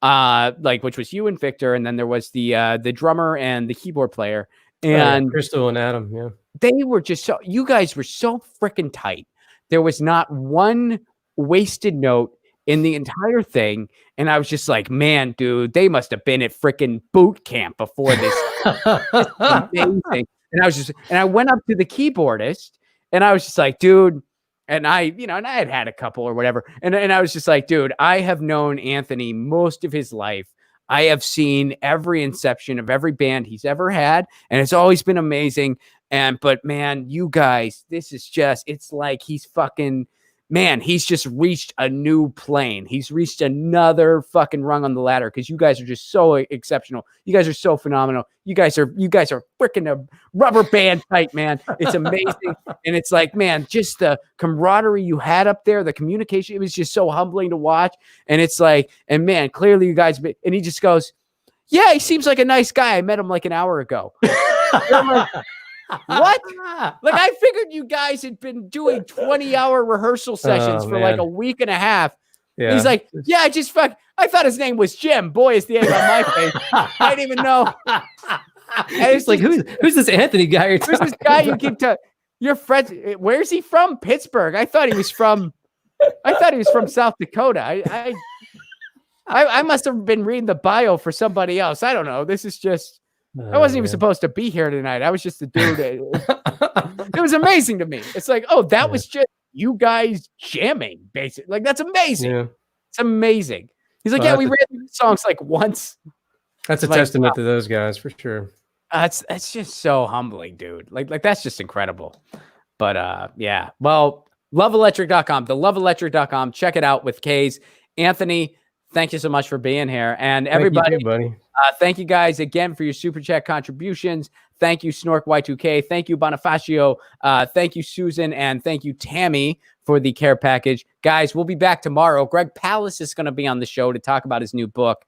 which was you and Victor. And then there was the drummer and the keyboard player. And Crystal and Adam, yeah. They were just you guys were so freaking tight. There was not one wasted note in the entire thing. And I was just man, dude, they must have been at freaking boot camp before this. Amazing. And I went up to the keyboardist and I was just dude, and I had a couple or whatever. And I was just dude, I have known Anthony most of his life. I have seen every inception of every band he's ever had, and it's always been amazing. But man, you guys, this is just, it's he's fucking, man, he's just reached a new plane. He's reached another fucking rung on the ladder because you guys are just so exceptional. You guys are so phenomenal. You guys are freaking a rubber band tight, man. It's amazing. And it's man, just the camaraderie you had up there, the communication, it was just so humbling to watch. And it's and man, clearly you guys, and he just goes, yeah, he seems like a nice guy. I met him an hour ago. What? Like, I figured you guys had been doing 20-hour rehearsal sessions for like a week and a half. Yeah. And he's like, yeah, I thought his name was Jim. Boy, is the egg on my face. I didn't even know. And it's like, who's this Anthony guy? Who's this guy you keep your friends? Where's he from? Pittsburgh. I thought he was from South Dakota. I must have been reading the bio for somebody else. I don't know. This is just, I wasn't even supposed to be here tonight. I was just a dude. It was amazing to me. It's like, oh, that was just you guys jamming, basically. Like, that's amazing. Yeah. It's amazing. He's like, we ran these songs like once. That's a testament to those guys for sure. That's just so humbling, dude. Like that's just incredible. But yeah. Well, loveelectric.com, theloveelectric.com. Check it out with K's. Anthony, thank you so much for being here. And everybody, buddy. Thank you guys again for your super chat contributions. Thank you, Snork Y2K. Thank you, Bonifacio. Thank you, Susan. And thank you, Tammy, for the care package. Guys, we'll be back tomorrow. Greg Pallas is going to be on the show to talk about his new book,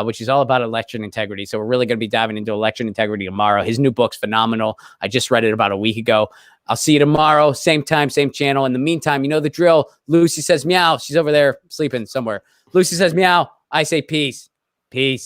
which is all about election integrity. So we're really going to be diving into election integrity tomorrow. His new book's phenomenal. I just read it about a week ago. I'll see you tomorrow. Same time, same channel. In the meantime, you know the drill. Lucy says meow. She's over there sleeping somewhere. Lucy says meow. I say peace. Peace.